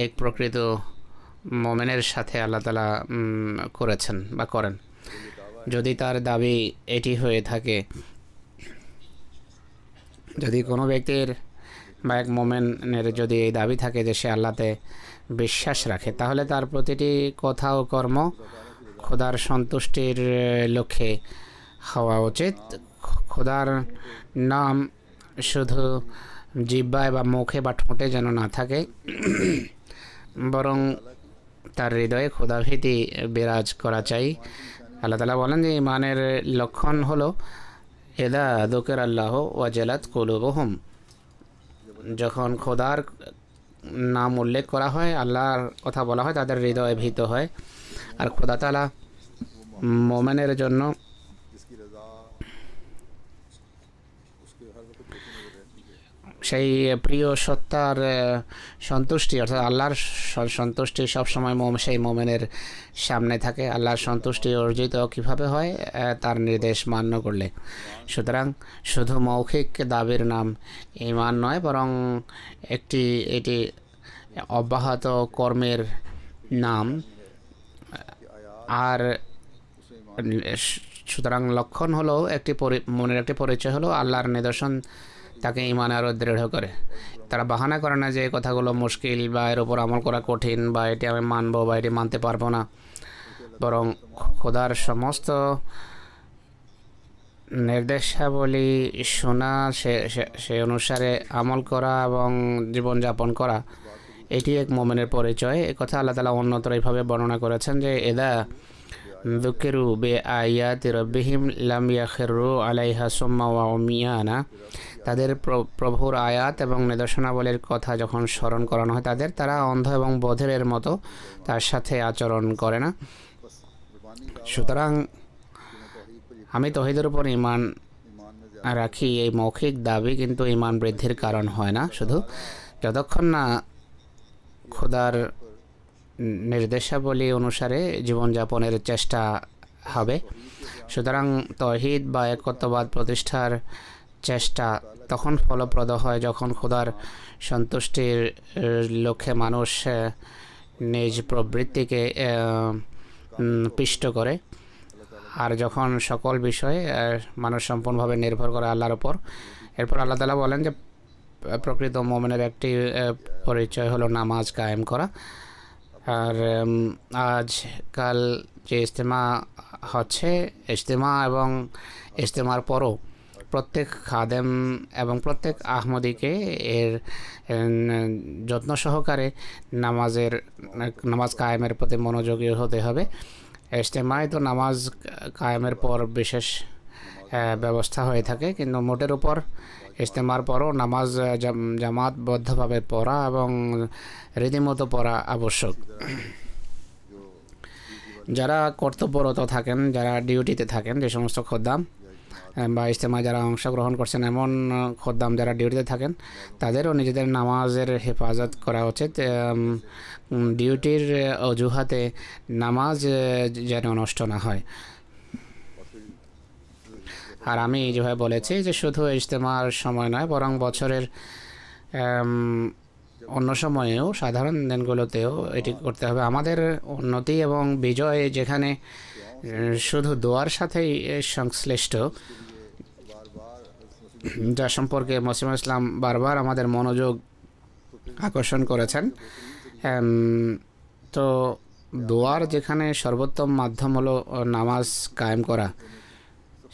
এক প্রকৃত মোমেনের সাথে আল্লাহ তাআলা করেছেন বা করেন। যদি তার দাবি এটি হয়ে থাকে, যদি কোনো ব্যক্তির বা এক মোমেনের যদি এই দাবি থাকে যে সে আল্লাহতে বিশ্বাস রাখে, তাহলে তার প্রতিটি কথা ও কর্ম খোদার সন্তুষ্টির লক্ষ্যে হওয়া উচিত। খোদার নাম শুধু জিহ্বায় বা মুখে বা ঠোঁটে যেন না থাকে, বরং তার হৃদয়ে খোদাভীতি বিরাজ করা চাই। আল্লাহ তাআলা বলেন যে ঈমানের লক্ষণ হলো ইযা যুকিরাল্লাহু ওয়াজিলাত কুলুবুহুম, যখন খোদার নাম উল্লেখ করা হয়, আল্লাহর কথা বলা হয়, তাদের হৃদয়ে ভীত হয়। আর খোদা তাআলা মোমেনের জন্য সেই প্রিয় সত্তার সন্তুষ্টি, অর্থাৎ আল্লাহর সন্তুষ্টি সবসময় সেই মোমেনের সামনে থাকে। আল্লাহর সন্তুষ্টি অর্জিত কীভাবে হয়? তার নির্দেশ মান্য করলে। সুতরাং শুধু মৌখিক দাবির নাম ঈমান নয়, বরং এটি অব্যাহত কর্মের নাম। আর সুতরাং লক্ষণ হলো মনের একটি পরিচয় হলো আল্লাহর নিদর্শন তাকে ঈমানে আরও দৃঢ় করে। তারা বাহানা করে না যে এই কথাগুলো মুশকিল বা এর উপর আমল করা কঠিন বা এটি আমি মানবো বা এটি মানতে পারবো না, বরং খোদার সমস্ত নির্দেশাবলী শোনা, সে অনুসারে আমল করা এবং জীবনযাপন করা, এটি এক মোমেনের পরিচয়। এ কথা আল্লাহ তাআলা অন্যত্র এইভাবে বর্ণনা করেছেন যে ইযা যুকিরু বিআয়াতি রাব্বিহিম লাম ইয়াখিরু আলাইহা সুম্মা ওয়া উমিয়ানা, তাদের প্রভুর আয়াত এবং নিদর্শনাবলীর কথা যখন স্মরণ করানো হয় তারা অন্ধ এবং বধিরের মতো তার সাথে আচরণ করে না। সুতরাং আমি তৌহিদের উপর ঈমান ईमान में ज़्यादा রাখি, এই মৌখিক দাবি কিন্তু ঈমান বৃদ্ধির কারণ হয় না। শুধু যতক্ষণ না খোদার নির্দেশাবলী অনুসারে জীবনযাপনের চেষ্টা হবে। সুতরাং তৌহিদ বা একত্ববাদ প্রতিষ্ঠার চেষ্টা তখন ফলপ্রদ হয় যখন খোদার সন্তুষ্টির লক্ষ্যে মানুষ নিজ প্রবৃত্তিকে পিষ্ট করে, আর যখন সকল বিষয়ে মানুষ সম্পূর্ণভাবে নির্ভর করে আল্লাহর উপর। এরপর আল্লাহ তাআলা বলেন যে প্রকৃত মুমিনের একটি পরিচয় হলো নামাজ কায়েম করা। আর আজকাল যে ইজতেমা হচ্ছে, ইজতেমা এবং ইজতেমার পরও প্রত্যেক খাদেম এবং প্রত্যেক আহমদীকে এর যত্ন সহকারে নামাজ কায়েমের প্রতি মনোযোগী হতে হবে। ইজতেমায় তো নামাজ কায়েমের পর বিশেষ ব্যবস্থা হয়ে থাকে, কিন্তু মোটের উপর ইজতেমার পরও নামাজ জামাতবদ্ধভাবে পড়া এবং রীতিমতো পড়া আবশ্যক। যারা কর্তব্যরত থাকেন, যারা ডিউটিতে থাকেন, যে সমস্ত খোদ্দাম বা ইজতেমায় যারা অংশগ্রহণ করছেন এমন খোদ্দাম যারা ডিউটিতে থাকেন, তাদেরও নিজেদের নামাজের হেফাজত করা উচিত। ডিউটির অজুহাতে নামাজ যেন নষ্ট না হয়। আর আমি যেভাবে বলেছি যে শুধু ইজতেমার সময় নয়, বরং বছরের অন্য সময়েও, সাধারণ দিনগুলোতেও এটি করতে হবে। আমাদের উন্নতি এবং বিজয় যেখানে শুধু দোয়ার সাথেই সংশ্লিষ্ট, যা সম্পর্কে মুসলিম ইসলাম বারবার আমাদের মনোযোগ আকর্ষণ করেছেন, তো দোয়ার যেখানে সর্বোত্তম মাধ্যম হলো নামাজ কায়েম করা,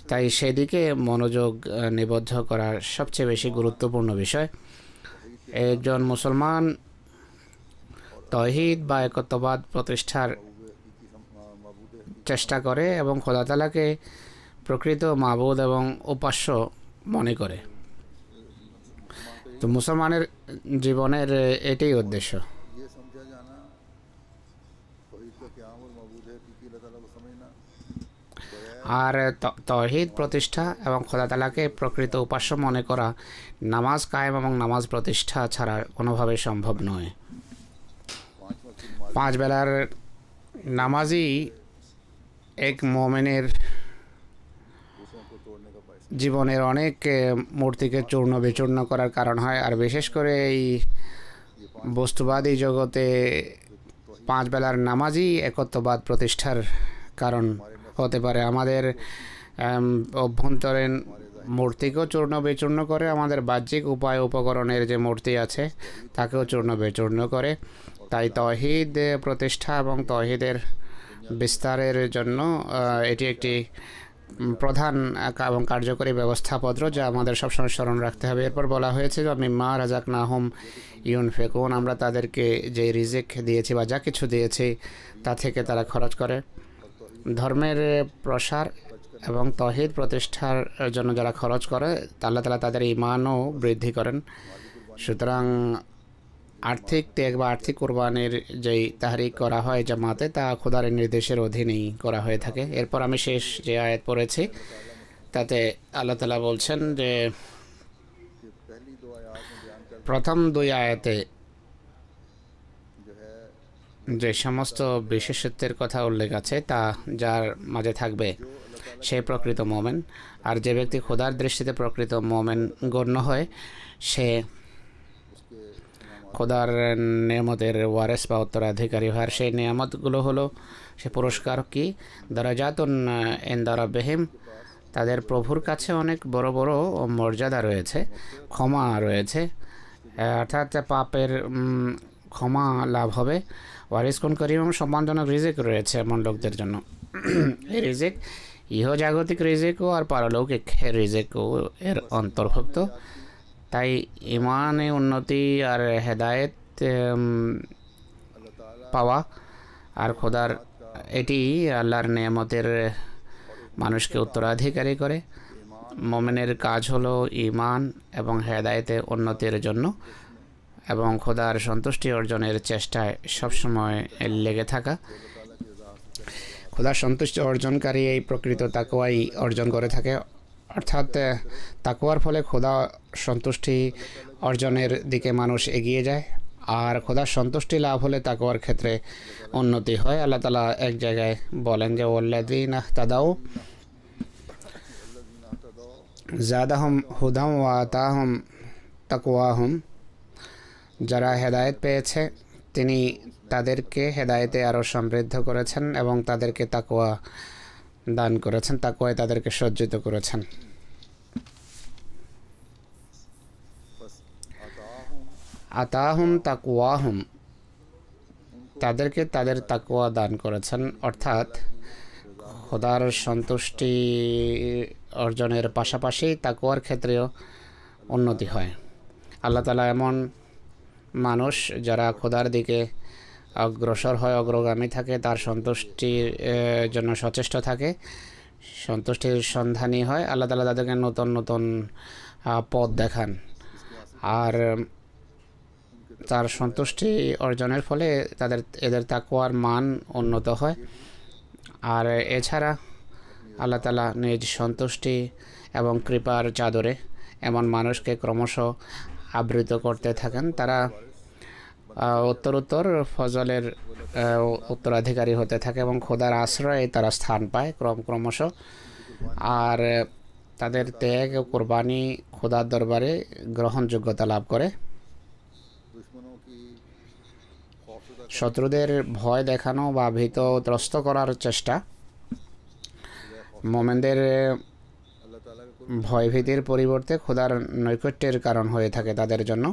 তাই সেদিকে মনোযোগ নিবদ্ধ করা সবচেয়ে বেশি গুরুত্বপূর্ণ বিষয়। একজন মুসলমান তৌহিদ বা একত্ববাদ প্রতিষ্ঠার চেষ্টা করে এবং খোদা তাআলাকে প্রকৃত মাবুদ এবং উপাস্য মনে করে। তো মুসলমানের জীবনের এটাই উদ্দেশ্য। ये समझा जाना तौहीद का क्या और मबूद है कि अल्लाह ताला को समझना। আর তৌহিদ প্রতিষ্ঠা এবং খোদা তাআলাকে প্রকৃত উপাস্য মনে করা নামাজ কায়েম এবং নামাজ প্রতিষ্ঠা ছাড়া কোনোভাবে সম্ভব নয়। 5 বেলার নামাজই এক মুমিনের दूसरों को तोड़ने का बायस। জীবনের অনেক মূর্তিকে চূর্ণ বিচূর্ণ করার কারণ হয়। আর বিশেষ করে এই বস্তুবাদী জগতে 5 বেলার নামাজই একত্ববাদ প্রতিষ্ঠার কারণ হতে পারে। আমাদের অভ্যন্তরীণ মূর্তিকেও চূর্ণ বিচূর্ণ করে, আমাদের বাহ্যিক উপায় উপকরণের যে মূর্তি আছে তাকেও চূর্ণ বিচূর্ণ করে। তাই তৌহিদ প্রতিষ্ঠা এবং তৌহিদের বিস্তারের জন্য এটি একটি প্রধান এবং কার্যকরী ব্যবস্থাপত্র, যা আমাদের সবসময় স্মরণ রাখতে হবে। এরপর বলা হয়েছে যে মিম্মা রাযাকনাহুম ইউনফিকুন, আমরা তাদেরকে যে রিজিক দিয়েছি বা যা কিছু দিয়েছি তা থেকে তারা খরচ করে। ধর্মের প্রসার এবং তৌহিদ প্রতিষ্ঠার জন্য যারা খরচ করে, আল্লাহ তাআলা তাদের ঈমানও বৃদ্ধি করেন। সুতরাং আর্থিক ত্যাগ বা আর্থিক কোরবানির যেই তাহরিক করা হয় জামাতে, তা খোদার নির্দেশের অধীনেই করা হয়ে থাকে। এরপর আমি শেষ যে আয়াত পড়েছি তাতে আল্লাহ তাআলা বলছেন যে पहली 2 आयत में बयान कर প্রথম 2 আয়াতে जो है যে সমস্ত বিশেষত্বের কথা উল্লেখ আছে তা যার মাঝে থাকবে সে প্রকৃত মোমেন। আর যে ব্যক্তি খোদার দৃষ্টিতে প্রকৃত মোমেন গণ্য হয়, সে খোদার নিয়ামতের ওয়ারেস বা উত্তরাধিকারী হয়। সেই নিয়ামতগুলো হলো, সে পুরস্কার কি, দারাজাতুন ইনদা রাব্বিহিম, তাদের প্রভুর কাছে অনেক বড় বড় মর্যাদা রয়েছে, ক্ষমা রয়েছে, অর্থাৎ পাপের ক্ষমা লাভ হবে। ওয়ারিসকুন করিম, সম্মানজনক রিজিক রয়েছে এমন লোকদের জন্য। এই রিজিক ইহজাগতিক রিজিকও আর পারলৌকিক রিজিকও এর অন্তর্ভুক্ত। তাই ইমানে উন্নতি আর হেদায়েত পাওয়া আর খোদার, এটি আল্লাহর নেয়ামতের মানুষকে উত্তরাধিকারী করে। মোমেনের কাজ হলো ঈমান এবং হেদায়েতে উন্নতির জন্য এবং খোদার সন্তুষ্টি অর্জনের চেষ্টায় সবসময় লেগে থাকা। খোদার সন্তুষ্টি অর্জনকারী এই প্রকৃত তাকওয়াই অর্জন করে থাকে, অর্থাৎ তাকওয়ার ফলে খোদা সন্তুষ্টি অর্জনের দিকে মানুষ এগিয়ে যায়, আর খোদার সন্তুষ্টি লাভ হলে তাকওয়ার ক্ষেত্রে উন্নতি হয়। আল্লাহ তাআলা এক জায়গায় বলেন যে ওয়াল্লাযীনা ইহতাদাউ জাদাহুম হুদাম ওয়া আতাহুম তাকওয়াহুম, যারা হেদায়েত পেয়েছে তিনি তাদেরকে হেদায়েতে আরও সমৃদ্ধ করেছেন এবং তাদেরকে তাকওয়া দান করেছেন, তাকওয়ায় তাদেরকে সজ্জিত করেছেন। আতাহুম তাকওয়াহুম, তাদেরকে তাদের তাকওয়া দান করেছেন, অর্থাৎ খোদার সন্তুষ্টি অর্জনের পাশাপাশি তাকওয়ার ক্ষেত্রেও উন্নতি হয়। আল্লাহ তাআলা এমন মানুষ যারা খোদার দিকে অগ্রসর হয়, অগ্রগামী থাকে, তার সন্তুষ্টির জন্য সচেষ্ট থাকে, সন্তুষ্টির সন্ধানী হয়, আল্লাহ তাআলা তাদেরকে নতুন নতুন পথ দেখান, আর তার সন্তুষ্টি অর্জনের ফলে এদের তাকওয়ার মান উন্নত হয়। আর এছাড়া আল্লাহ তাআলা নিজ সন্তুষ্টি এবং কৃপার চাদরে এমন মানুষকে ক্রমশ আবৃত করতে থাকেন, তারা উত্তরোত্তর ফজলের উত্তরাধিকারী হতে থাকে এবং খোদার আশ্রয়ে তারা স্থান পায় ক্রমশ, আর তাদের ত্যাগ ও কোরবানি খোদার দরবারে গ্রহণযোগ্যতা লাভ করে। শত্রুদের ভয় দেখানো বা ভীতত্রস্ত করার চেষ্টা মোমেনদের ভয়ভীতির পরিবর্তে খোদার নৈকট্যের কারণ হয়ে থাকে তাদের জন্য।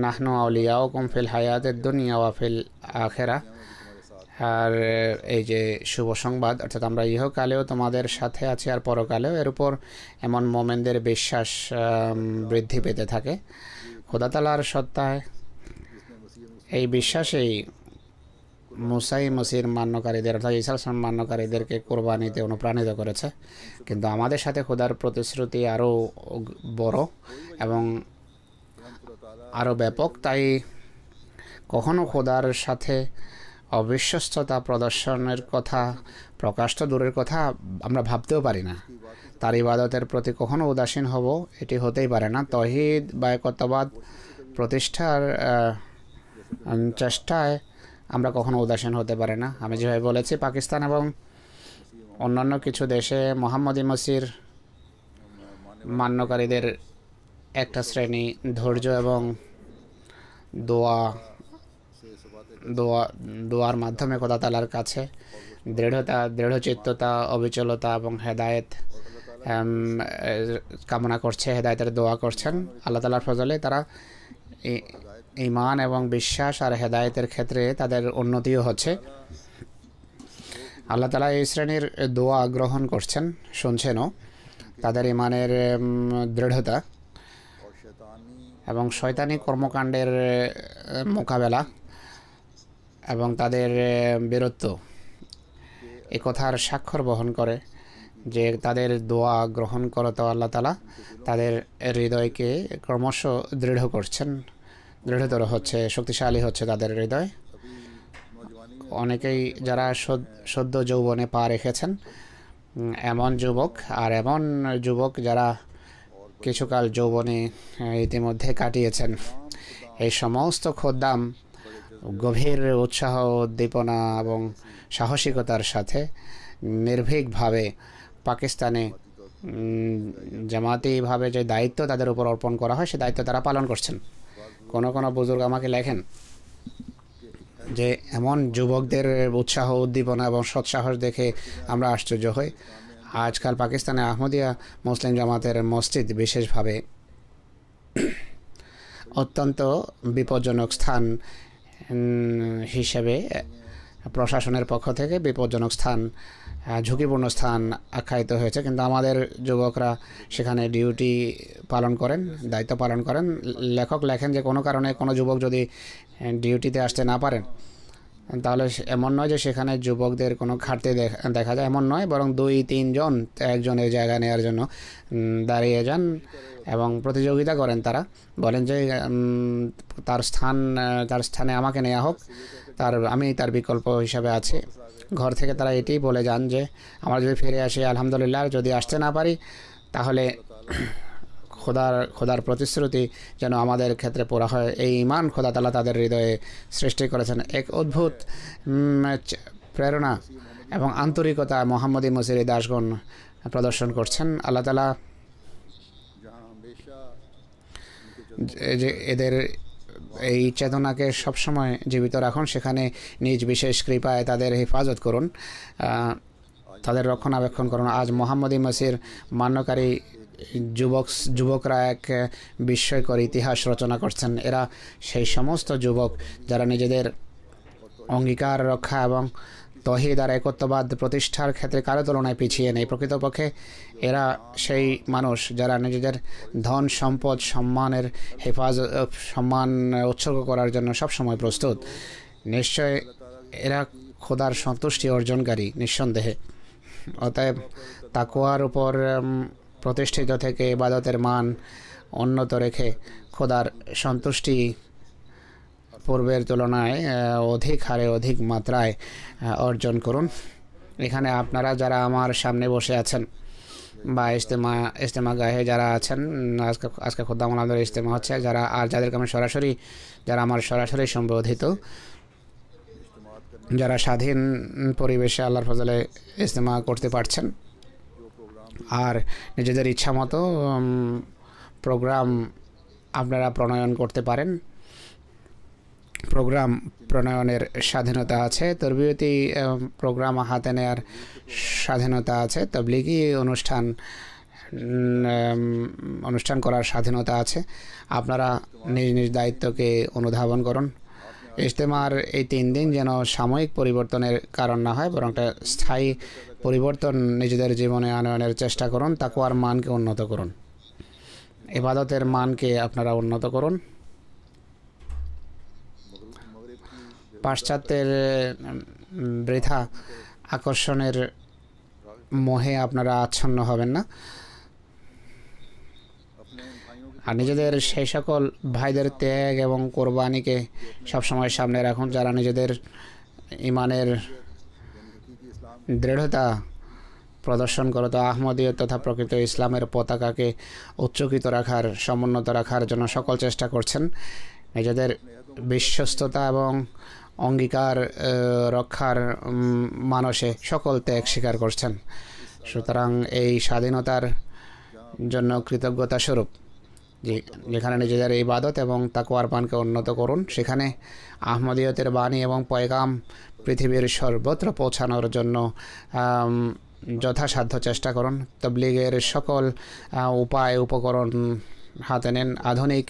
নাহনু আউলিয়াউকুম ফিল হায়াতিদ দুনিয়া ওয়া ফিল আখিরাহ, আর এই যে শুভ সংবাদ, অর্থাৎ আমরা ইহকালেও তোমাদের সাথে আছি আর পরকালেও, এর উপর এমন মোমেনদের বিশ্বাস বৃদ্ধি পেতে থাকে। খোদা তাআলার সত্তায় এই বিশ্বাসেই মুসাই মসির মান্যকারীদের, অর্থাৎ ঈসা আলাইহিস সালাম মান্যকারীদেরকে কোরবানিতে অনুপ্রাণিত করেছে। কিন্তু আমাদের সাথে খোদার প্রতিশ্রুতি আরও বড় এবং আরও ব্যাপক, তাই কখনো খোদার সাথে অবিশ্বস্ততা প্রদর্শনের কথা প্রকাশ তো দূরের কথা, আমরা ভাবতেও পারি না। তার ইবাদতের প্রতি কখনো উদাসীন হব, এটি হতেই পারে না। তৌহিদ বা একত্ববাদ প্রতিষ্ঠার চেষ্টায় আমরা কখনো উদাসীন হতে পারি না। আমি যেভাবে বলেছি, পাকিস্তান এবং অন্যান্য কিছু দেশে মোহাম্মদী মসির মান্যকারীদের একটা শ্রেণী ধৈর্য এবং দোয়ার মাধ্যমে খোদা তাআলার কাছে দৃঢ়চিত্ততা, অবিচলতা এবং হেদায়েত কামনা করছে, হেদায়েতের দোয়া করছেন। আল্লাহ তাআলার ফজলে তারা ঈমান এবং বিশ্বাস আর হেদায়েতের ক্ষেত্রে তাদের উন্নতিও হচ্ছে। আল্লাহ তাআলা এই শ্রেণীর দোয়া গ্রহণ করছেন, শুনছেনও। তাদের ঈমানের দৃঢ়তা এবং শয়তানি কর্মকাণ্ডের মোকাবেলা এবং তাদের বীরত্ব এ কথার স্বাক্ষর বহন করে যে তাদের দোয়া গ্রহণ করত আল্লাহ তাআলা তাদের হৃদয়কে ক্রমশ দৃঢ় করছেন, দৃঢ়তর হচ্ছে, শক্তিশালী হচ্ছে তাদের হৃদয়। অনেকেই যারা সদ্য যৌবনে পা রেখেছেন, এমন যুবক আর এমন যুবক যারা কিছুকাল যৌবনে ইতিমধ্যে কাটিয়েছেন, এই সমস্ত খোদ্দাম গভীর উৎসাহ, উদ্দীপনা এবং সাহসিকতার সাথে নির্ভীকভাবে পাকিস্তানে জামাতিভাবে যে দায়িত্ব তাদের উপর অর্পণ করা হয়, সে দায়িত্ব তারা পালন করছেন। কোনো বুজুর্গ আমাকে লেখেন যে এমন যুবকদের উৎসাহ, উদ্দীপনা এবং সৎসাহস দেখে আমরা আশ্চর্য হই। আজকাল পাকিস্তানে আহমদিয়া মুসলিম জামাতের মসজিদ বিশেষভাবে অত্যন্ত বিপজ্জনক স্থান হিসেবে প্রশাসনের পক্ষ থেকে বিপজ্জনক স্থান, ঝুঁকিপূর্ণ স্থান আখ্যায়িত হয়েছে। কিন্তু আমাদের যুবকরা সেখানে ডিউটি পালন করেন, দায়িত্ব পালন করেন। লেখক লেখেন যে কোনো কারণে কোনো যুবক যদি ডিউটিতে আসতে না পারেন, তাহলে এমন নয় যে সেখানে যুবকদের কোনো ঘাটতি দেখা যায়, এমন নয়, বরং 2-3 জন একজনের জায়গা নেওয়ার জন্য দাঁড়িয়ে যান এবং প্রতিযোগিতা করেন। তারা বলেন যে তার স্থানে আমাকে নেওয়া হোক, আমি তার বিকল্প হিসাবে আছি। ঘর থেকে তারা এটাই বলে যান যে আমরা যদি ফিরে আসি আলহামদুলিল্লাহ, যদি আসতে না পারি তাহলে খোদার প্রতিশ্রুতি যেন আমাদের ক্ষেত্রে পুরা হয়। এই ঈমান খোদা তাআলা তাদের হৃদয়ে সৃষ্টি করেছেন। এক অদ্ভুত প্রেরণা এবং আন্তরিকতা মোহাম্মদী মসিরি দাসগণ প্রদর্শন করছেন। আল্লাহ তাআলা যে এদের এই চেতনাকে সবসময় জীবিত রাখুন, সেখানে নিজ বিশেষ কৃপায় তাদের হেফাজত করুন, তাদের রক্ষণাবেক্ষণ করুন। আজ মোহাম্মদী মসির মান্যকারী যুবকরা এক বিস্ময়কর ইতিহাস রচনা করছেন। এরা সেই সমস্ত যুবক যারা নিজেদের অঙ্গীকার রক্ষা এবং তৌহিদ আর একত্ববাদ প্রতিষ্ঠার ক্ষেত্রে কারো তুলনায় পিছিয়ে নেই। প্রকৃতপক্ষে এরা সেই মানুষ যারা নিজেদের ধন সম্পদ সম্মান উৎসর্গ করার জন্য সবসময় প্রস্তুত। নিশ্চয় এরা খোদার সন্তুষ্টি অর্জনকারী নিঃসন্দেহে। অতএব তাকওয়ার উপর প্রতিষ্ঠিত থেকে ইবাদতের মান উন্নত রেখে খোদার সন্তুষ্টি পূর্বের তুলনায় অধিক হারে অধিক মাত্রায় অর্জন করুন। এখানে আপনারা যারা আমার সামনে বসে আছেন বা ইজতেমা গাহে যারা আছেন, আজকে খোদা আমাদের ইজতেমা হচ্ছে, যাদেরকে আমি যারা আমার সরাসরি সম্বোধিত, যারা স্বাধীন পরিবেশে আল্লাহর ফজলে ইজতেমা করতে পারছেন আর নিজেদের ইচ্ছা মতো প্রোগ্রাম আপনারা প্রণয়ন করতে পারেন। প্রোগ্রাম প্রণয়নের স্বাধীনতা আছে, তরবিয়তি প্রোগ্রাম হাতে নেওয়ার স্বাধীনতা আছে, তাবলীগি অনুষ্ঠান করার স্বাধীনতা আছে। আপনারা নিজ নিজ দায়িত্বকে অনুধাবন করুন। ইজতেমার এই 3 দিন যেন সাময়িক পরিবর্তনের কারণ না হয়, বরং একটা স্থায়ী পরিবর্তন নিজেদের জীবনে আনয়নের চেষ্টা করুন। তাকওয়ার মানকে উন্নত করুন, ইবাদতের মানকে আপনারা উন্নত করুন। পাশ্চাত্যের বৃথা আকর্ষণের মোহে আপনারা আচ্ছন্ন হবেন না, আর নিজেদের সেই সকল ভাইদের ত্যাগ এবং কোরবানিকে সবসময় সামনে রাখুন যারা নিজেদের ইমানের দৃঢ়তা প্রদর্শন করত আহমদীয়ত তথা প্রকৃত ইসলামের পতাকাকে উচ্চকিত রাখার, সমুন্নত রাখার জন্য সকল চেষ্টা করছেন। নিজেদের বিশ্বস্ততা এবং অঙ্গীকার রক্ষার মানসে সকল ত্যাগ স্বীকার করছেন। সুতরাং এই স্বাধীনতার জন্য কৃতজ্ঞতা স্বরূপ যেখানে নিজেদের ইবাদত এবং তাকওয়ার পানকে উন্নত করুন, সেখানে আহমদীয়তের বাণী এবং পয়গাম পৃথিবীর সর্বত্র পৌঁছানোর জন্য যথাসাধ্য চেষ্টা করুন। তাবলীগের সকল উপায় উপকরণ হাতে নেন। আধুনিক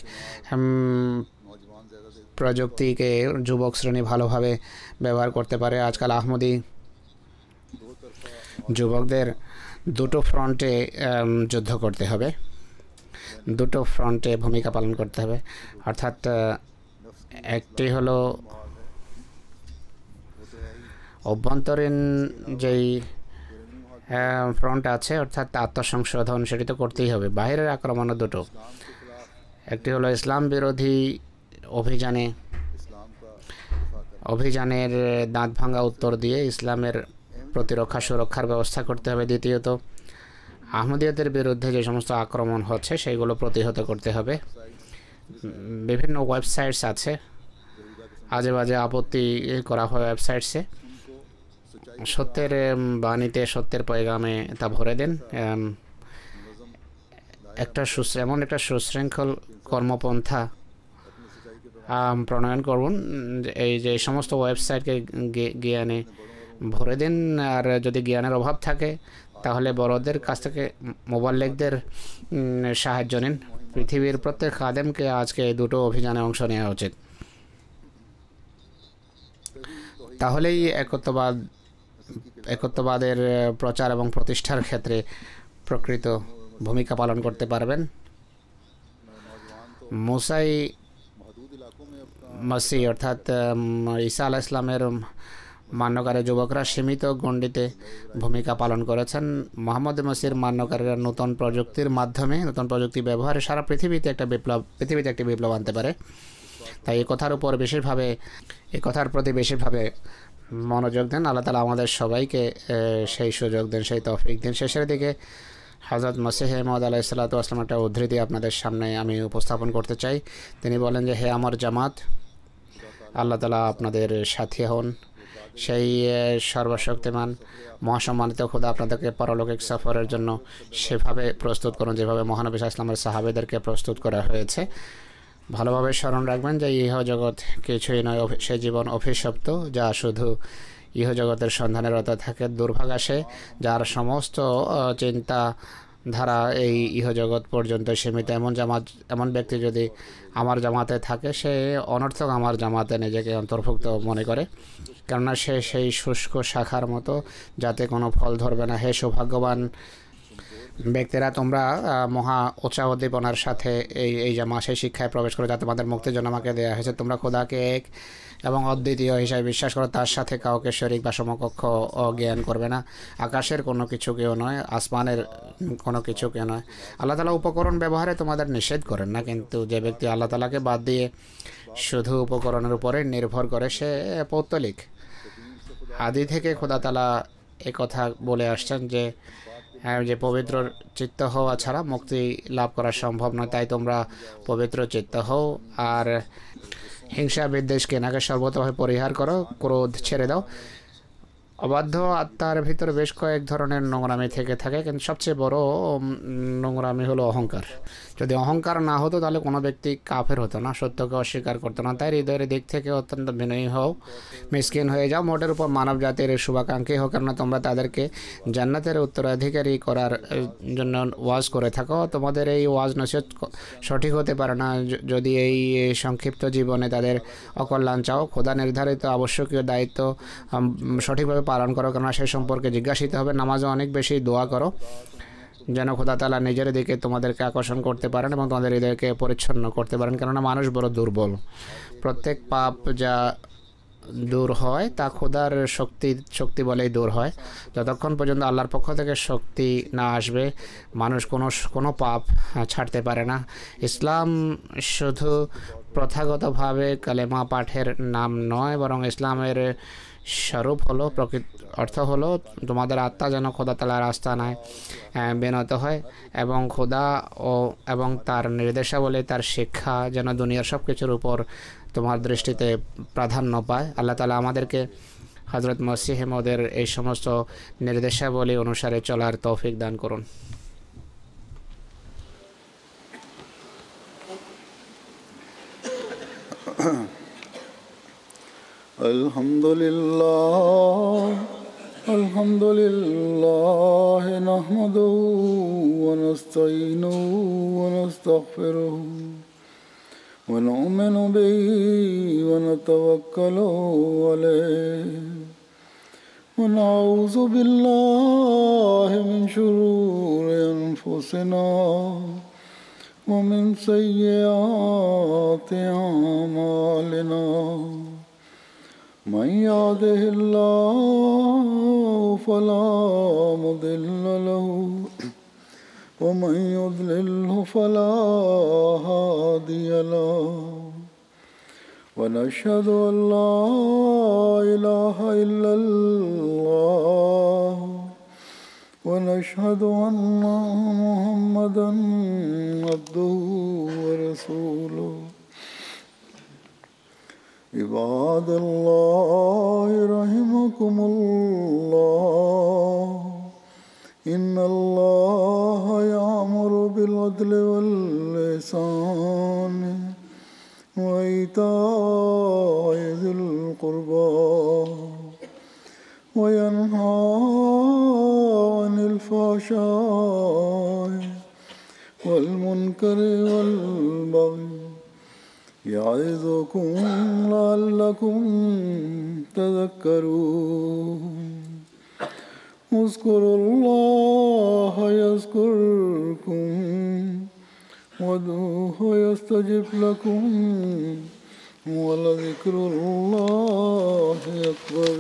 প্রযুক্তিকে যুবক শ্রেণী ভালোভাবে ব্যবহার করতে পারে। আজকাল আহমদী যুবকদের দুটো ফ্রন্টে যুদ্ধ করতে হবে, দুটো ফ্রন্টে ভূমিকা পালন করতে হবে। অর্থাৎ একটি হলো অভ্যন্তরীণ যেই ফ্রন্ট আছে, অর্থাৎ আত্মসংশোধন, সেটি তো করতেই হবে। বাইরের আক্রমণও দুটো, একটি হলো ইসলাম বিরোধী অভিযানের দাঁত ভাঙা উত্তর দিয়ে ইসলামের প্রতিরক্ষা সুরক্ষার ব্যবস্থা করতে হবে। দ্বিতীয়ত আহমদীয়তের বিরুদ্ধে যে সমস্ত আক্রমণ হচ্ছে সেগুলো প্রতিহত করতে হবে। বিভিন্ন ওয়েবসাইটস আছে, আজে বাজে আপত্তি করা হয় ওয়েবসাইটসে। সত্যের বাণীতে, সত্যের পয়গামে তা ভরে দেন। এমন একটা সুশৃঙ্খল কর্মপন্থা প্রণয়ন করুন এই যে সমস্ত ওয়েবসাইটকে জ্ঞানে ভরে দিন। আর যদি জ্ঞানের অভাব থাকে তাহলে বড়দের কাছ থেকে মোবাল্লিগদের সাহায্য নিন। পৃথিবীর প্রত্যেক খাদেমকে আজকে এই দুটো অভিযানে অংশ নেওয়া উচিত। তাহলেই একত্ববাদের প্রচার এবং প্রতিষ্ঠার ক্ষেত্রে প্রকৃত ভূমিকা পালন করতে পারবেন। মুসাই মসি অর্থাৎ ঈসা আলাইহিস সালামের মান্যকারী যুবকরা সীমিত গণ্ডিতে ভূমিকা পালন করেছেন। মোহাম্মদ মসির মান্যকারীরা নতুন প্রযুক্তির মাধ্যমে, নতুন প্রযুক্তি ব্যবহারে সারা পৃথিবীতে একটি বিপ্লব আনতে পারে। তাই এই কথার প্রতি বিশেষভাবে মনোযোগ দেন। আল্লাহ তাআলা আমাদের সবাইকে সেই সুযোগ দেন, সেই তৌফিক দেন। শেষের দিকে হযরত মসিহ মাউদ আলাইহিস সালাতু ওয়াস সালাম একটা উদ্ধৃতি আপনাদের সামনে আমি উপস্থাপন করতে চাই। তিনি বলেন যে, হে আমার জামাত, আল্লাহ তাআলা আপনাদের সাথী হন। সেই সর্বশক্তিমান মহাসম্মানিত খোদা আপনাদেরকে পারলৌকিক সফরের জন্য সেভাবে প্রস্তুত করুন যেভাবে মহানবী সাল্লাল্লাহু আলাইহি ওয়াসাল্লামের সাহাবীদেরকে প্রস্তুত করা হয়েছে। ভালোভাবে স্মরণ রাখবেন যে ইহ জগৎ কিছুই নয়, সে জীবন অভিশপ্ত যা শুধু ইহ জগতের সন্ধানে রত থাকে। দুর্ভাগ আসে যার সমস্ত চিন্তা ধারা এই ইহ জগৎ পর্যন্ত সীমিত। এমন ব্যক্তি যদি আমার জামাতে থাকে, সে অনর্থক আমার জামাতে নিজেকে অন্তর্ভুক্ত মনে করে, কেননা সে সেই শুষ্ক শাখার মতো যাতে কোনো ফল ধরবে না। হে সৌভাগ্যবান ব্যক্তিরা, তোমরা মহা উৎসাহ উদ্দীপনার সাথে এই জামা সেই শিক্ষায় প্রবেশ করে যা তোমাদের মুক্তির জন্য আমাকে দেওয়া হয়েছে। তোমরা খোদাকে এক এবং অদ্বিতীয় হিসাবে বিশ্বাস করো, তার সাথে কাউকে শরীক বা সমকক্ষ জ্ঞান করবে না। আকাশের কোনো কিছু কেউ নয়, আসমানের কোনো কিছু কেউ নয়। আল্লাহ তাআলা উপকরণ ব্যবহারে তোমাদের নিষেধ করেন না, কিন্তু যে ব্যক্তি আল্লাহ তাআলাকে বাদ দিয়ে শুধু উপকরণের উপরে নির্ভর করে সে পৌত্তলিক। আদি থেকে খোদা তাআলা কথা বলে আসছেন যে পবিত্র চিত্ত হওয়া ছাড়া মুক্তি লাভ করা সম্ভব নয়। তাই তোমরা পবিত্র চিত্ত হও আর হিংসা বিদ্বেষ কেনাকে সর্বতভাবে পরিহার করো, ক্রোধ ছেড়ে দাও। অবাধ্য আত্মার ভিতরে বেশ কয়েক ধরনের নোংরামি থেকে থাকে, কিন্তু সবচেয়ে বড় নোংরামি হলো অহংকার। যদি অহংকার না হতো তাহলে কোনো ব্যক্তি কাফের হতো না, সত্যকে অস্বীকার করতো না। তাই হৃদয়ের দিক থেকে অত্যন্ত বিনয়ী হও, মিসকিন হয়ে যাও, মোটের উপর মানব জাতির শুভাকাঙ্ক্ষী হোক, কেননা তোমরা তাদেরকে জান্নাতের উত্তরাধিকারী করার জন্য ওয়াজ করে থাকো। তোমাদের এই ওয়াজ নসিহত সঠিক হতে পারে না যদি এই সংক্ষিপ্ত জীবনে তাদের অকল্যাণ চাও। খোদা নির্ধারিত আবশ্যকীয় দায়িত্ব সঠিকভাবে পালন করো, কেননা সে সম্পর্কে জিজ্ঞাসিত হবে। নামাজও অনেক বেশি দোয়া করো যেন খোদা তাআলা নিজের দিকে তোমাদেরকে আকর্ষণ করতে পারেন এবং তোমাদের হৃদয়কে পরিচ্ছন্ন করতে পারেন, কেননা মানুষ বড় দুর্বল। প্রত্যেক পাপ যা দূর হয় তা খোদার শক্তি বলেই দূর হয়। যতক্ষণ পর্যন্ত আল্লাহর পক্ষ থেকে শক্তি না আসবে মানুষ কোনো পাপ ছাড়তে পারে না। ইসলাম শুধু প্রথাগতভাবে কালেমা পাঠের নাম নয়, বরং ইসলামের স্বরূপ হলো, প্রকৃত অর্থ হলো তোমাদের আত্মা যেন খোদা তাআলার আস্তানায় বিনত হয় এবং খোদা এবং তার নির্দেশাবলী, তার শিক্ষা যেন দুনিয়ার সব কিছুর উপর তোমার দৃষ্টিতে প্রাধান্য পায়। আল্লাহ তাআলা আমাদেরকে হযরত মসিহ মাউদের এই সমস্ত নির্দেশাবলী অনুসারে চলার তৌফিক দান করুন। আলহামদুলিল্লাহ নাহমাদুহু ওয়া নাস্তাঈনুহু ওয়া নাস্তাগফিরুহু ওয়া নু'মিনু বিহি ওয়া নাতাওয়াক্কালু আলাইহি ওয়া নাউযু বিল্লাহি মিন শুরুরি আনফুসিনা ওয়া মিন সাইয়্যাতি আ'মালিনা। من يهده الله فلا مضل له ومن يضلله فلا هادي له ونشهد أن لا إله إلا الله ونشهد أن محمدا عبده ورسوله. عباد الله رحمكم الله إن الله يأمر بالعدل والإحسان وإيتاء ذي القربى وينهى عن الفحشاء والمنكر والبغي يعظكم لعلكم تذكرون. اذكروا الله يذكركم وادعوه يستجب لكم ولذكر الله أكبر.